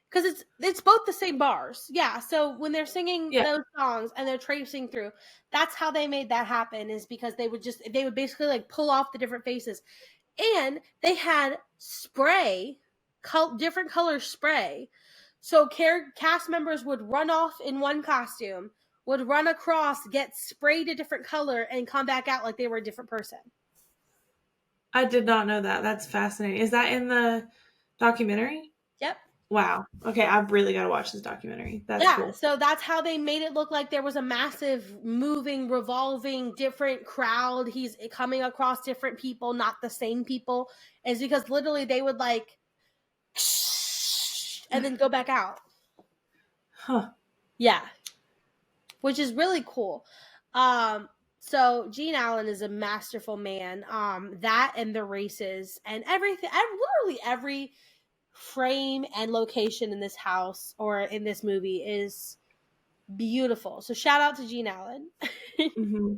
because it's both the same bars. Yeah. So when they're singing Yeah. those songs and they're tracing through, that's how they made that happen. Is because they would basically like pull off the different faces, and they had spray, different color spray. So cast members would run off in one costume, would run across, get sprayed a different color, and come back out like they were a different person. I did not know that. That's fascinating. Is that in the documentary? Yep. Wow. Okay, I've really got to watch this documentary. That's Yeah, cool. so that's how they made it look like there was a massive, moving, revolving, different crowd. He's coming across different people, not the same people, is because literally they would like, and then go back out. Huh. Yeah, which is really cool. So Gene Allen is a masterful man. That and the races and everything, literally every frame and location in this house or in this movie is beautiful. So shout out to Gene Allen. Mm-hmm.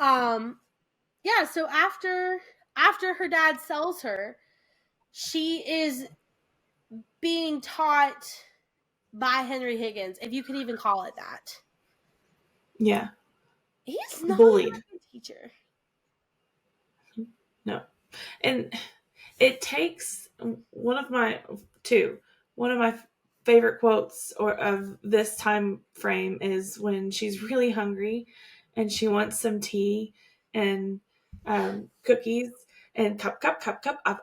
um yeah, so after her dad sells her, she is being taught by Henry Higgins, if you could even call it that. Yeah. He's not a Bullied. very good teacher. No. And it takes one of my favorite quotes or of this time frame is when she's really hungry and she wants some tea and cookies and cup of cup of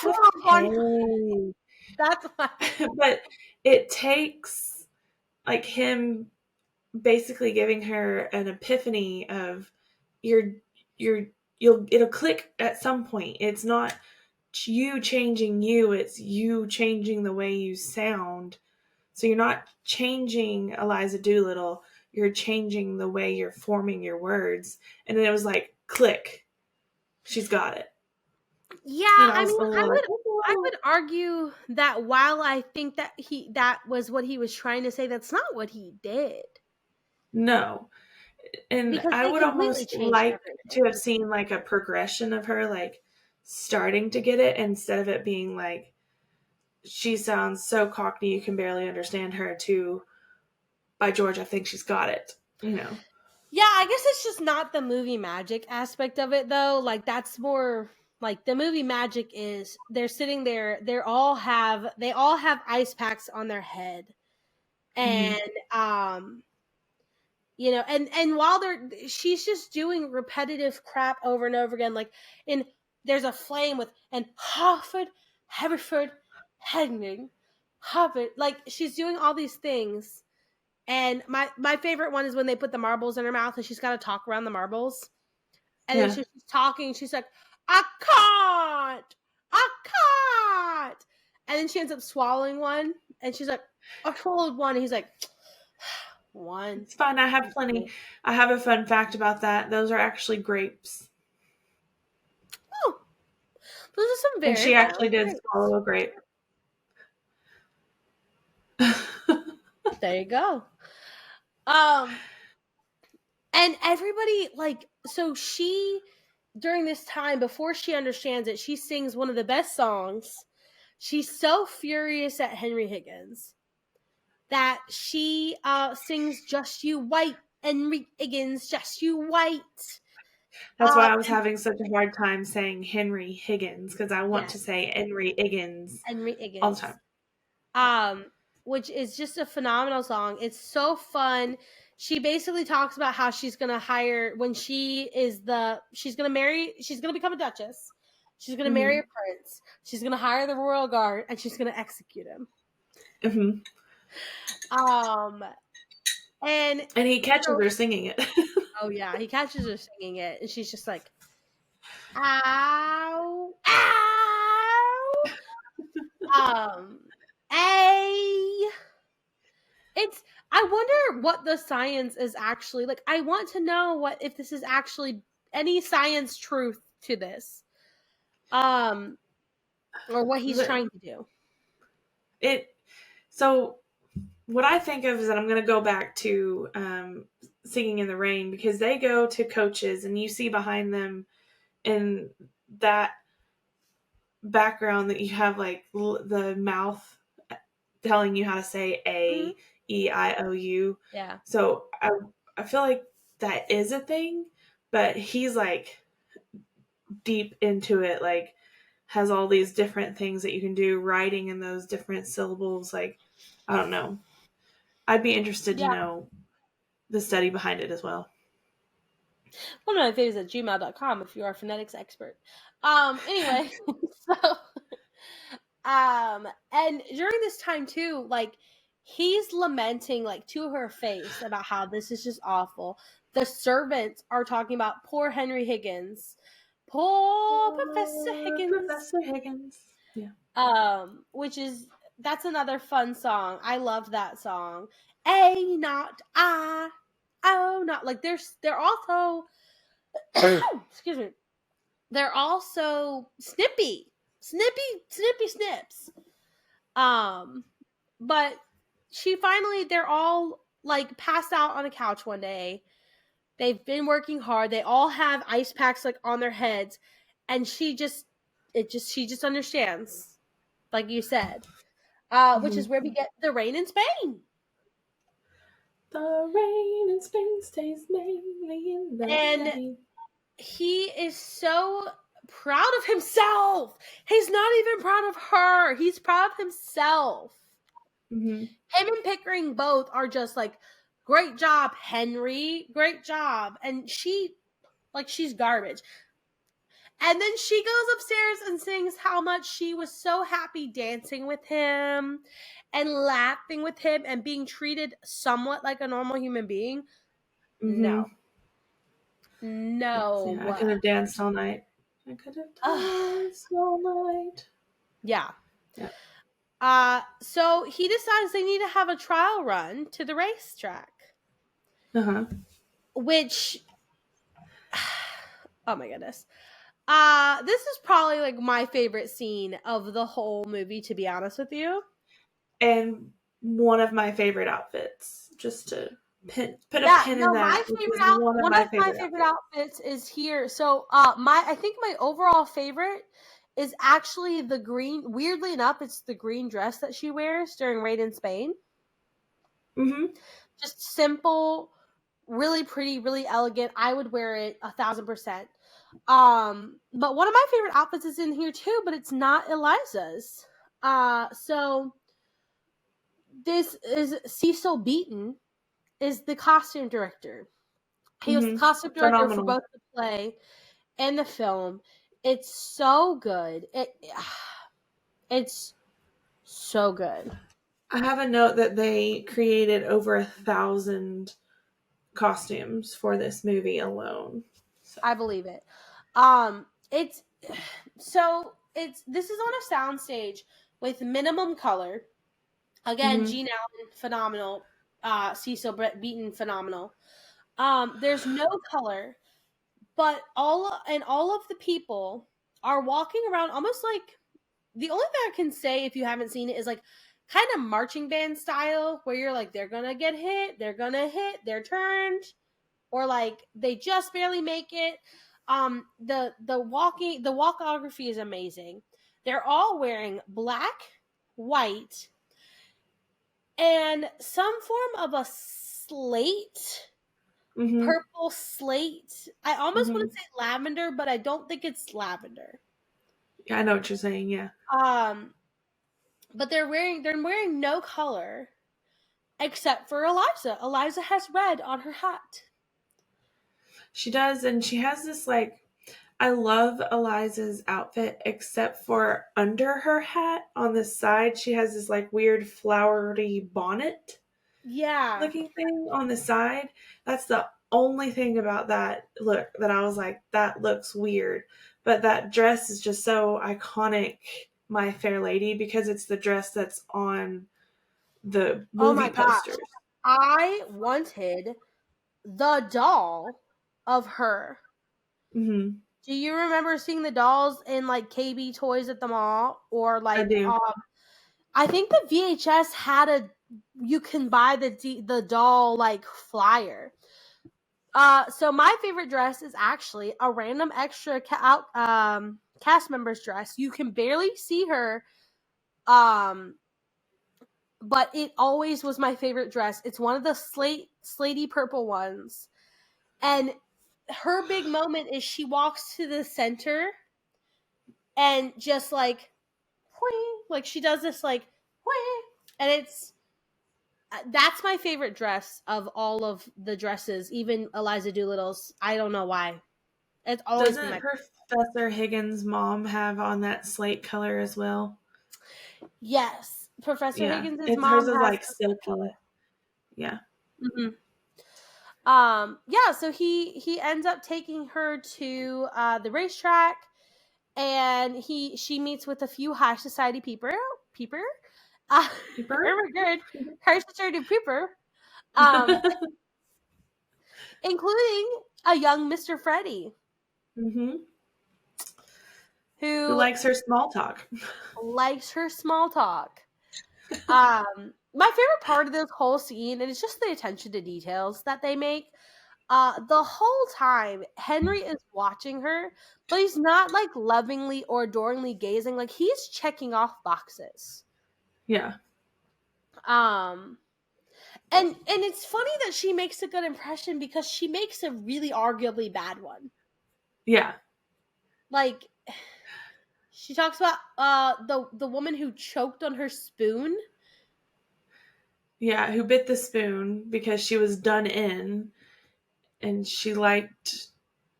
Wrong one. hay. That's why. But it takes like him basically giving her an epiphany of you're you're it'll click at some point. It's not you changing you, it's you changing the way you sound. So you're not changing Eliza Doolittle, you're changing the way you're forming your words. And then it was like click. She's got it. Yeah, And I I was mean, a little like, I oh, would argue that while I think that was what he was trying to say, that's not what he did. no. And Because I they would completely almost changed like to everything. have seen like a progression of her like starting to get it instead of it being like she sounds so cockney you can barely understand her to by George, I think she's got it. You know. Yeah, I guess it's just not the movie magic aspect of it though. Like that's more like the movie magic is they're sitting there, they all have ice packs on their head. Mm-hmm. And and while she's just doing repetitive crap over and over again, like in there's a flame with and Harford, Haverford, Henning, Harvard, like she's doing all these things. And my favorite one is when they put the marbles in her mouth and she's got to talk around the marbles. And then Yeah. she's talking, she's like, I can't, I can't. And then she ends up swallowing one, and she's like, I swallowed one. And he's like, one. It's fine. I have plenty. I have a fun fact about that. Those are actually grapes. Oh, those are some And very she actually valid did grapes. swallow a grape. There you go. Um, and everybody so she during this time before she understands it, she sings one of the best songs. She's so furious at Henry Higgins that she sings "Just You White," Henry Higgins, "Just You White." That's why I was And having such a hard time saying Henry Higgins because I want to yes, say Henry Higgins Henry all the Higgins. time. Which is just a phenomenal song. It's so fun. She basically talks about how she's gonna hire when she's gonna become a duchess. She's gonna marry Mm-hmm. a prince. She's gonna hire the royal guard and she's gonna execute him. Mm-hmm. Um And And he catches so, her singing it. oh yeah, he catches her singing it, and she's just like, "Ow, ow." A. It's. I wonder what the science is actually like. I want to know what if this is actually any science truth to this, um, or what he's The- trying to do. it so what I think of is that I'm going to go back to Singing in the Rain, because they go to coaches and you see behind them in that background that you have like the mouth telling you how to say Mhm. A-E-I-O-U. Yeah. So I feel like that is a thing, but he's like deep into it, like has all these different things that you can do, writing in those different syllables. Like, I don't know. I'd be interested to Yeah. know the study behind it as well. One of my favorites at gmail.com if you are a phonetics expert. Anyway, so and during this time too, like he's lamenting like to her face about how this is just awful. The servants are talking about poor Henry Higgins. Poor Professor Higgins. Professor Higgins. Yeah. Which is that's another fun song. I love that song. A not I. Oh not like they're also excuse me, they're also snippy snips. Um, but they're all like passed out on a couch one day. They've been working hard. They all have ice packs like on their heads, and she just understands, like you said. Which Mm-hmm. is where we get the rain in Spain, The rain in Spain stays mainly in the and rain. he is so proud of himself. He's not even proud of her. He's proud of himself. Mm-hmm. Him and Pickering both are just like, great job, Henry, great job. And she's garbage. And then she goes upstairs and sings how much she was so happy dancing with him and laughing with him and being treated somewhat like a normal human being. No. Mm-hmm. Yes, yeah. I No. could have danced all night. I could have Ugh. danced all night. Yeah. Yeah. So he decides they need to have a trial run to the racetrack, Uh-huh. which, oh my goodness. This is probably like my favorite scene of the whole movie, to be honest with you. And one of my favorite outfits, just to put a Yeah, pin in no, that, which is one of one my of my favorite favorite outfits. outfits is here. So, I think my overall favorite is actually the green. Weirdly enough, it's the green dress that she wears during Raid in Spain. Mm-hmm. Just simple, really pretty, really elegant. I would wear it 1,000%. But one of my favorite outfits is in here too, but it's not Eliza's. So this is Cecil Beaton is the costume director. He was the Mm-hmm. costume director for Phenomenal. both the play and the film. It's so good. It's so good. I have a note that they created over 1,000 costumes for this movie alone. So. I believe it. It's it's this is on a soundstage with minimum color. Again, Mm-hmm. Gene Allen, phenomenal. Cecil Brett Beaton, phenomenal. There's no color, but all of the people are walking around almost like the only thing I can say if you haven't seen it is like kind of marching band style, where you're like they're gonna get hit, they're gonna hit, they're turned, or like they just barely make it. The walkography is amazing. They're all wearing black, white, and some form of a slate, Mm-hmm. purple slate. I almost want Mm-hmm. to say lavender, but I don't think it's lavender. Yeah, I know what you're saying. Yeah. Um, but they're wearing no color except for Eliza. Eliza has red on her hat. She does, and she has this like, I love Eliza's outfit except for under her hat on the side she has this like weird flowery bonnet. Yeah. looking thing on the side. That's the only thing about that look that I was like, that looks weird. But that dress is just so iconic, My Fair Lady, because it's the dress that's on the Oh movie my gosh. posters. I wanted the doll of her. Hmm. Do you remember seeing the dolls in like KB Toys at the mall or I like do. I think the VHS had a you can buy the doll like flyer. So my favorite dress is actually a random extra cast member's dress. You can barely see her, um, but it always was my favorite dress. It's one of the slatey purple ones, and her big moment is she walks to the center and just like, whee, like she does this like, whee, and it's that's my favorite dress of all of the dresses, even Eliza Doolittle's. I don't know why. It's always been Doesn't my Professor Higgins' mom have on that slate color as well? yes. Professor Yeah. Higgins' It's hers mom is has like the silky. Yeah. color. Yeah, so he ends up taking her to the racetrack, and she meets with a few high society peeper. Peeper? Oh my god, high society peeper. Um, including a young Mr. Freddie Hmm. Who who likes her small talk? likes her small talk. My favorite part of this whole scene, and it's just the attention to details that they make. The whole time Henry is watching her, but he's not like lovingly or adoringly gazing. Like he's checking off boxes. Yeah. Um, and it's funny that she makes a good impression because she makes a really arguably bad one. Yeah. Like she talks about the woman who choked on her spoon. Yeah. Who bit the spoon because she was done in and she liked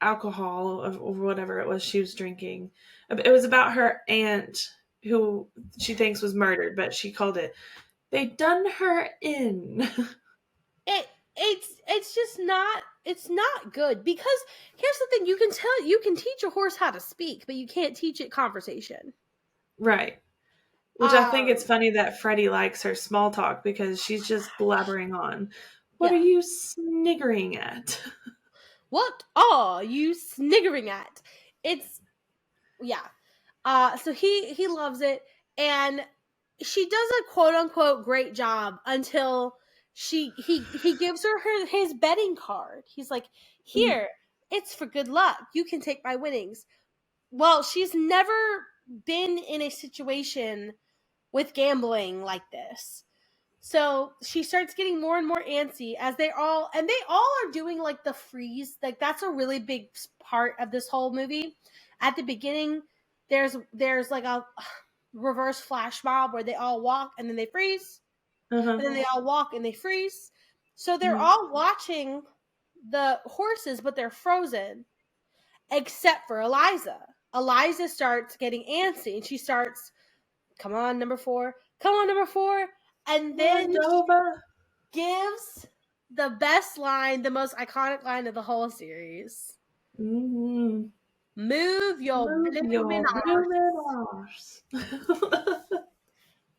alcohol or whatever it was she was drinking. It was about her aunt who she thinks was murdered, but she called it, they done her in. it it's just not it's not good because here's the thing, you can teach a horse how to speak but you can't teach it conversation. Right. Which I think it's um funny that Freddie likes her small talk because she's just blabbering on. What are yeah, you sniggering at? what are you sniggering at? It's yeah. So he loves it, and she does a quote unquote great job until he gives her his betting card. He's like, here, it's for good luck, you can take my winnings. Well, she's never been in a situation with gambling like this. So she starts getting more and more antsy as they all are doing like the freeze. Like that's a really big part of this whole movie. At the beginning, there's like a reverse flash mob where they all walk and then they freeze, Uh-huh. and then they all walk and they freeze. So they're Mhm. all watching the horses, but they're frozen except for Eliza. Eliza starts getting antsy and she starts, come on, number four, come on, number four. And then she Cordova. gives the best line, the most iconic line of the whole series. Mm-hmm. Move your Move blooming your arse. blooming arse.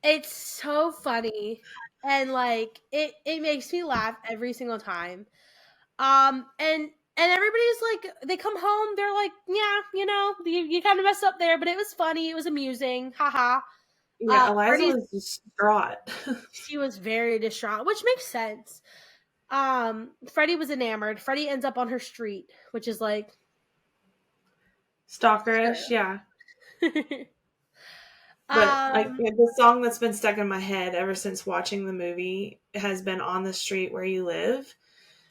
It's so funny. And like it makes me laugh every single time. And everybody's like, they come home, they're like, yeah, you kind of messed up there, but it was funny, it was amusing, haha. Yeah, Eliza Freddie's was distraught. She was very distraught, which makes sense. Freddie was enamored. Freddie ends up on her street, which is like, Stalkerish, sure. yeah. But like um, the song that's been stuck in my head ever since watching the movie has been "On the Street Where You Live,"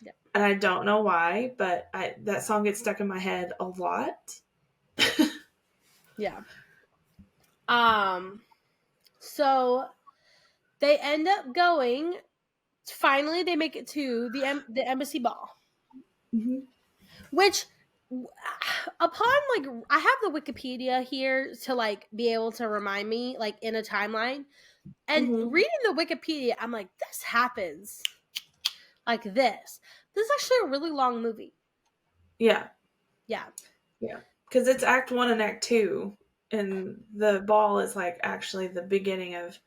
yeah, and I don't know why, but that song gets stuck in my head a lot. yeah. Um, so they end up going. Finally, they make it to the embassy ball, Hmm. which upon like I have the Wikipedia here to like be able to remind me like in a timeline. And Mhm. reading the Wikipedia, I'm like, this happens like this. This is actually a really long movie. Yeah. Yeah. Yeah. Because it's Act 1 and Act 2, and the ball is, like, actually the beginning of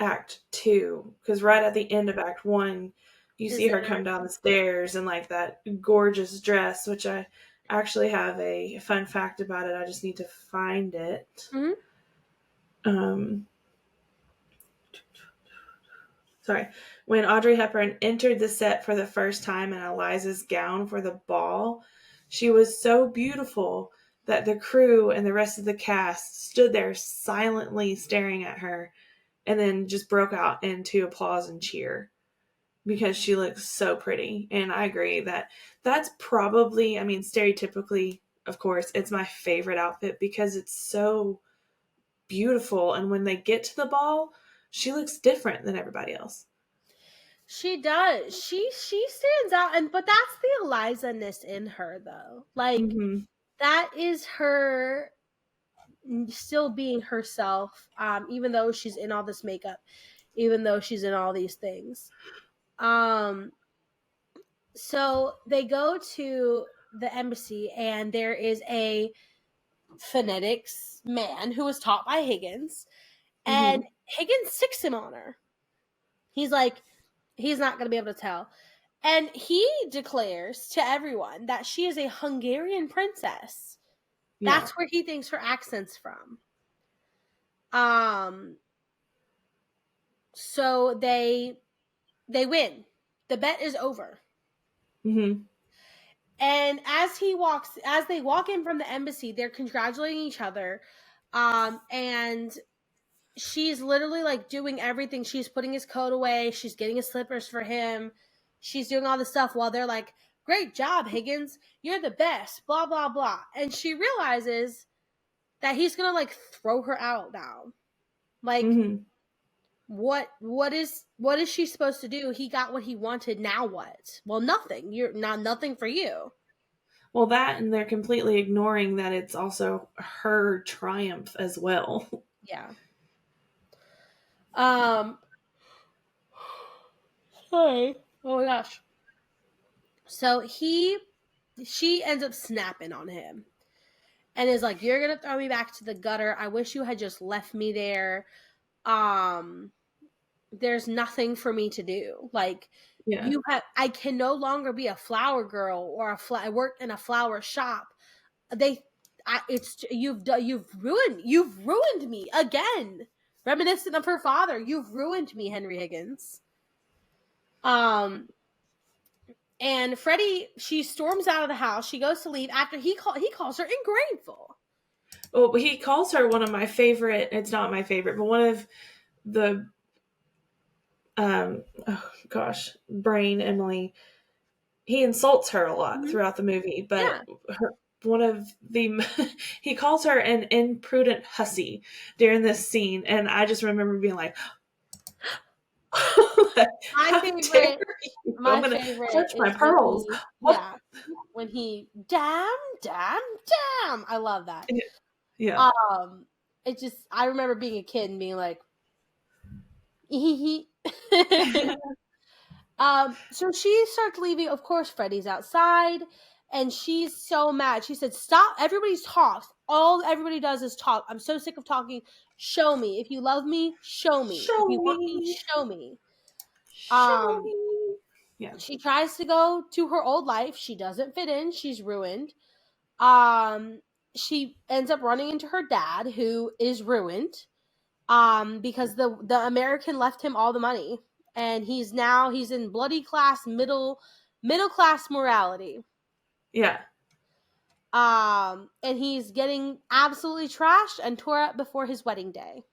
Act 2. Because right at the end of Act 1, you Is see the her come down the stairs in, like, that gorgeous dress, which I actually have a fun fact about it. I just need to find it. Mhm. Um, sorry. When Audrey Hepburn entered the set for the first time in Eliza's gown for the ball, she was so beautiful that the crew and the rest of the cast stood there silently staring at her and then just broke out into applause and cheer because she looks so pretty. And I agree that that's probably, I mean, stereotypically, of course, it's my favorite outfit because it's so beautiful. And when they get to the ball, she looks different than everybody else. She does. She stands out, and but that's the Eliza-ness in her though. Like Mm-hmm. that is her still being herself, even though she's in all this makeup, even though she's in all these things. Um so they go to the embassy, and there is a phonetics man who was taught by Higgins, and Mm-hmm. Higgins sicks him on her. He's like, he's not going to be able to tell. And he declares to everyone that she is a Hungarian princess. Yeah. That's where he thinks her accent's from. Um so they win. The bet is over. Mm-hmm. And as they walk in from the embassy, they're congratulating each other. And she's literally like doing everything. She's putting his coat away, she's getting his slippers for him, she's doing all this stuff while they're like, great job, Higgins, you're the best, blah blah blah. And she realizes that he's gonna like throw her out now. Like, Mm-hmm. what is she supposed to do? He got what he wanted, now what? Well, nothing. You're not, nothing for you. Well, that and they're completely ignoring that it's also her triumph as well. Yeah. um Sorry. Oh my gosh. So she ends up snapping on him and is like, you're gonna throw me back to the gutter. I wish you had just left me there. um there's nothing for me to do. Like, Yeah. I can no longer be a flower girl or I work in a flower shop. They it's you've ruined me again. Reminiscent of her father, you've ruined me, Henry Higgins. um and Freddie, she storms out of the house. She goes to leave after he calls her ungrateful. Well, he calls her one of my favorite, it's not my favorite, but one of the, oh gosh, brain Emily. He insults her a lot Mhm. throughout the movie, but Yeah, one of the he calls her an imprudent hussy during this scene, and I just remember being like, my "How dare favorite you? I'm my gonna favorite clutch my is when pearls." he, What? yeah, when he, damn, I love that. Yeah. um it just, I remember being a kid and being like, so she starts leaving. Of course, Freddie's outside, and she's so mad. She said, "Stop! Everybody talks. All everybody does is talk. I'm so sick of talking. Show me. If you love me, show me. If Show you want me, me. show me." Show Um, me. Yeah. she tries to go to her old life. She doesn't fit in. She's ruined. Um, she ends up running into her dad, who is ruined. Because the American left him all the money, and he's in bloody class middle class morality. Yeah. And he's getting absolutely trashed and tore up before his wedding day.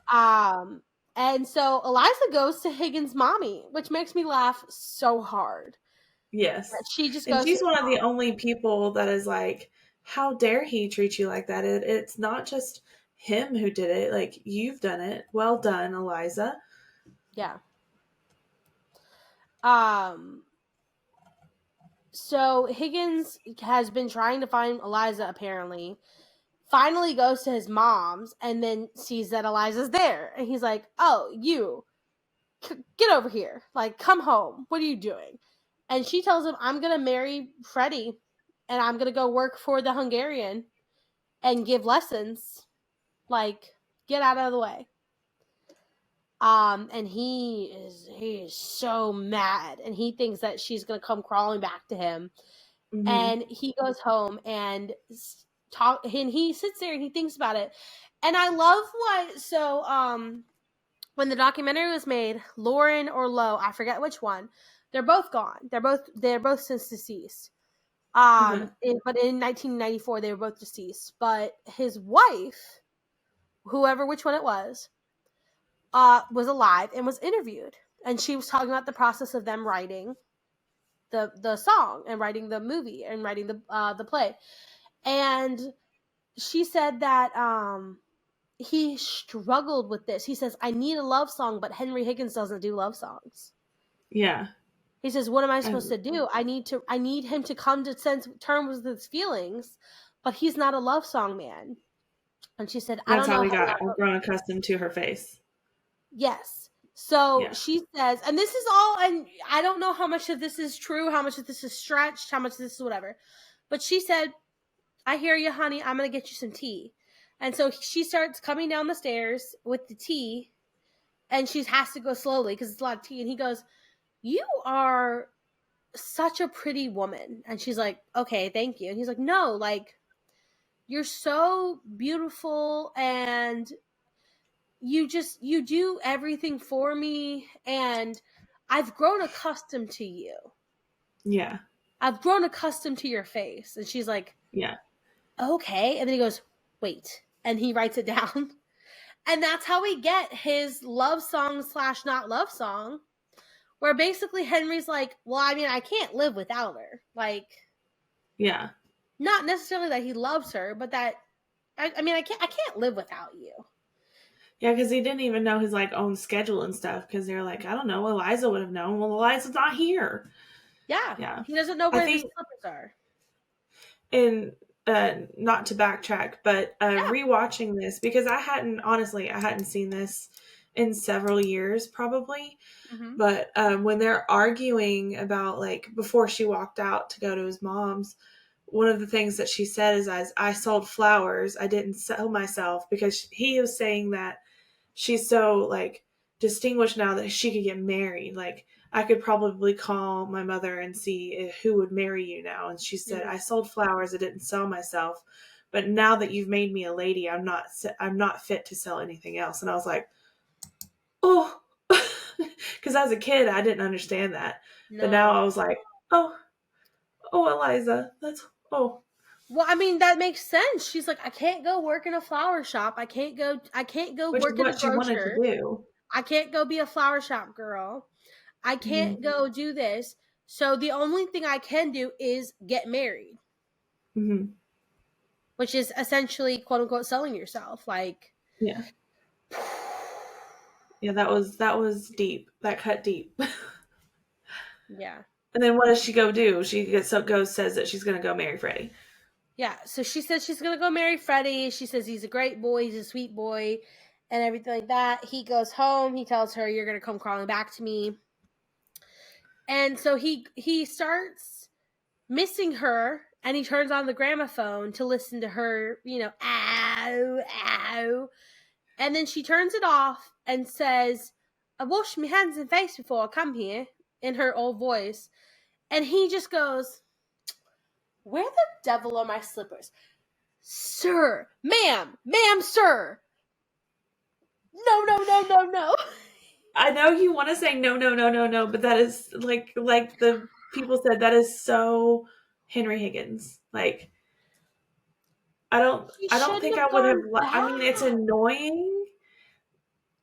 Um and so Eliza goes to Higgins' mommy, which makes me laugh so hard. Yes. She just And goes to she's his one of the mom. only people that is like, how dare he treat you like that? It's not just him who did it. Like, you've done it. Well done, Eliza. Yeah. Um so Higgins has been trying to find Eliza, apparently, finally goes to his mom's and then sees that Eliza's there. And he's like, oh, get over here. Like, come home. What are you doing? And she tells him, I'm going to marry Freddie and I'm going to go work for the Hungarian and give lessons. Like, get out of the way. And he is so mad, and he thinks that she's gonna come crawling back to him. Mm-hmm. And he goes home and and he sits there and he thinks about it. And I love when the documentary was made, Lauren or Lowe, I forget which one, they're both gone. They're both since deceased. Uh-huh. But in 1994 they were both deceased. But his wife, whoever which one it was alive and was interviewed, and she was talking about the process of them writing the song and writing the movie and writing the play. And she said that he struggled with this. He says, I need a love song, but Henry Higgins doesn't do love songs. Yeah. He says, what am I supposed And to do? I need him to come to terms with his feelings, but he's not a love song man. And she said, I that's don't how know we how got that. grown accustomed to her face. Yes. So Yeah. she says, and this is all, and I don't know how much of this is true, how much of this is stretched, how much of this is whatever. But she said, I hear you, honey. I'm going to get you some tea. And so she starts coming down the stairs with the tea, and she has to go slowly because it's a lot of tea. And he goes, you are such a pretty woman. And she's like, okay, thank you. And he's like, no, like, you're so beautiful, and you do everything for me, and I've grown accustomed to you. Yeah. I've grown accustomed to your face. And she's like, Yeah. okay. And then he goes, wait. And he writes it down. And that's how we get his love song / not love song, where basically Henry's like, well, I mean, I can't live without her. Like, Yeah. not necessarily that he loves her, but that I mean, I can't live without you. Yeah, because he didn't even know his like own schedule and stuff. Because they're like, I don't know, Eliza would have known. Well, Eliza's not here. Yeah. Yeah, He doesn't know I where the think slippers are. in not to backtrack, but Yeah. rewatching this because I hadn't seen this in several years probably. Mm-hmm. But when they're arguing about like before she walked out to go to his mom's, one of the things that she said is, I sold flowers. I didn't sell myself because he was saying that she's so like distinguished now that she could get married. Like I could probably call my mother and see who would marry you now. And she said, Mm-hmm. I sold flowers. I didn't sell myself. But now that you've made me a lady, I'm not fit to sell anything else. And I was like, oh, because as a kid, I didn't understand that. But now No. I was like, oh, oh, Eliza, that's, oh, Well, I mean, that makes sense. She's like, I can't go work in a flower shop. I can't go which is work in a what she wanted to grocer. do. I can't go be a flower shop girl. I can't Mm-hmm. go do this. So the only thing I can do is get married, Mm-hmm. which is essentially quote unquote selling yourself. Like, Yeah. Yeah, that was deep. That cut deep. yeah. And then what does she go do? Goes says that she's gonna go marry Freddie. Yeah. So she says she's going to go marry Freddie. She says he's a great boy. He's a sweet boy and everything like that. He goes home. He tells her, you're going to come crawling back to me. And so he starts missing her, and he turns on the gramophone to listen to her, ow, ow. And then she turns it off and says, I washed my hands and face before I come here, in her old voice. And he just goes, where the devil are my slippers? Sir, ma'am, sir. No, no, no, no, no. I know you want to say no, no, no, no, no, but that is like the people said that is so Henry Higgins. Like He I don't shouldn't think have I would have. gone I mean, it's back. annoying,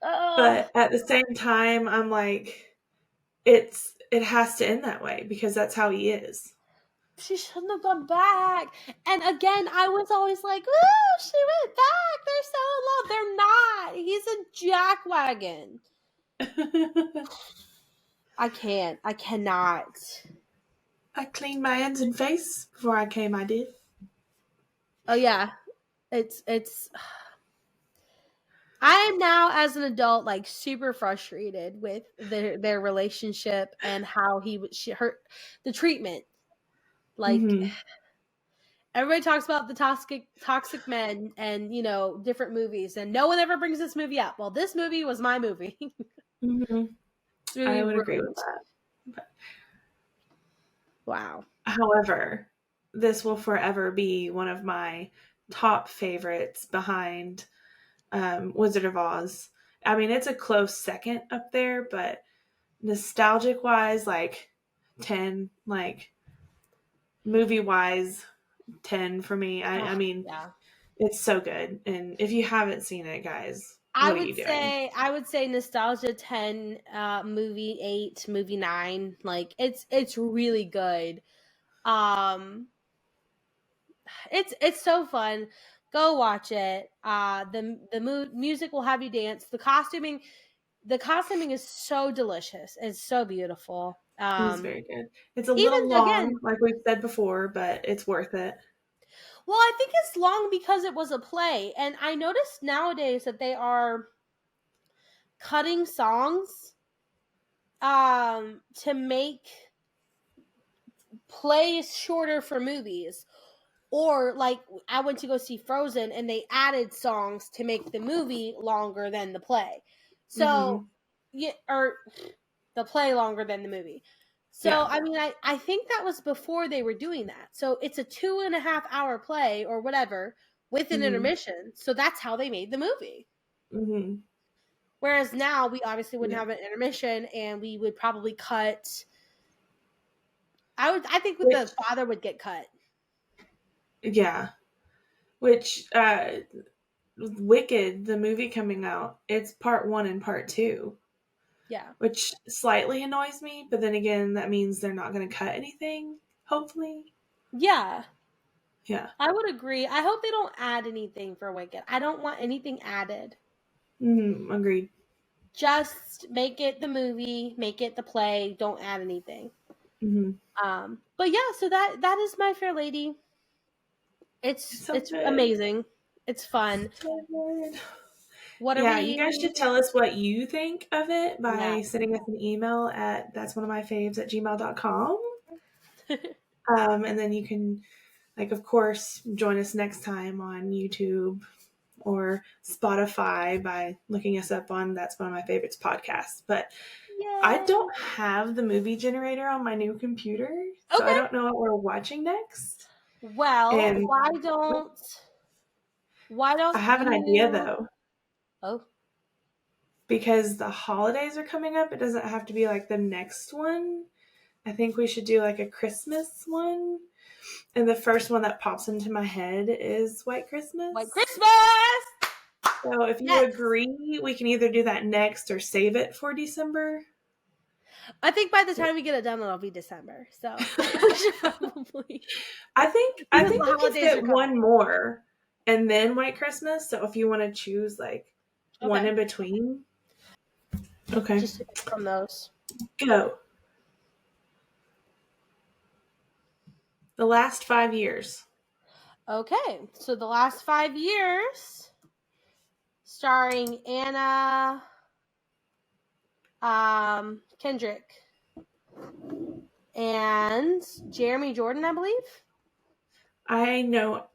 Ugh. but at the same time, I'm like, it has to end that way because that's how he is. She shouldn't have gone back. And again, I was always like, "Ooh, she went back. They're so in love." They're not. He's a jackwagon. I can't. I cannot. I cleaned my hands and face before I came. I did. Oh yeah. It's I am now as an adult like super frustrated with their relationship and how her the treatment. Like Mm-hmm. everybody talks about the toxic men and different movies, and no one ever brings this movie up. Well, this movie was my movie. Mm-hmm. This movie I would agree with ruined. that. But, Wow. however, this will forever be one of my top favorites behind Wizard of Oz. I mean, it's a close second up there, but nostalgic wise, like 10, like movie wise, 10 for me. I Oh, mean, yeah. it's so good. And if you haven't seen it, guys, I what are would you doing? say I would say nostalgia 10, movie 8, movie 9. Like it's really good. Um it's so fun. Go watch it. The music will have you dance. The costuming is so delicious. It's so beautiful. It is very good. It's a Even little again, long, like we've said before, but it's worth it. well, I think it's long because it was a play, and I noticed nowadays that they are cutting songs to make plays shorter for movies. Or like I went to go see Frozen and they added songs to make the movie longer than the play. So Mm-hmm. yeah, or the play longer than the movie. So Yeah. I mean I think that was before they were doing that. So it's a 2.5 hour play or whatever with an Mm-hmm. intermission. So that's how they made the movie. Mm-hmm. Whereas now we obviously wouldn't Yeah. have an intermission and we would probably cut. I think Which, the father would get cut. yeah. Which, Wicked, the movie coming out, it's part one and part two, Yeah. which slightly annoys me, but then again, that means they're not going to cut anything, hopefully. Yeah. Yeah. I would agree. I hope they don't add anything for Wicked. I don't want anything added. Agreed. Just make it the movie, make it the play. Don't add anything. Mm-hmm. But yeah, so that is My Fair Lady. It's It's so it's good. amazing. It's fun. So good. What are Yeah, you guys we? should tell us what you think of it Yeah. by sending us an email at that's one of my faves at gmail.com. And then you can, like, of course, join us next time on YouTube or Spotify by looking us up on That's One of My Favorites podcast. But I Yay. don't have the movie generator on my new computer, so I Okay. don't know what we're watching next. Well, And why don't I have an idea you? though. Oh, Because the holidays are coming up, it doesn't have to be like the next one. I think we should do like a Christmas one. And the first one that pops into my head is White White Christmas. Christmas. So if you Yes. agree, we can either do that next or save it for December. I think by the time we get it done, it'll be December. So we should probably I think I because the think we could holidays are fit one coming. more and then White Christmas. So if you want to choose like one Okay. in between. Okay. Just to pick from those. Go. The last 5 years. Okay. So the last 5 years, starring Anna Kendrick and Jeremy Jordan, I believe. I know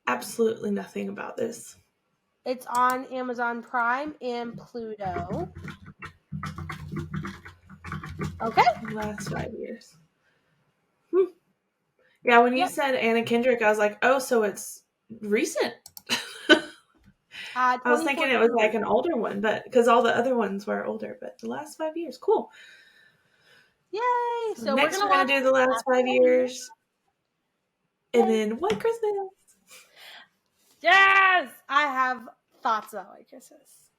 absolutely nothing about this. It's on Amazon Prime and Pluto. Okay. The last 5 years. Hmm. Yeah, when you Yep. said Anna Kendrick, I was like, oh, so it's recent. I was thinking it was like 2014. an older one, but because all the other ones were older, but the last 5 years, cool. Yay. So So we're next gonna we're gonna watch do the last last 5 years, 5 years. and Yay. then White Christmas. Yes. I have thoughts about White Christmas.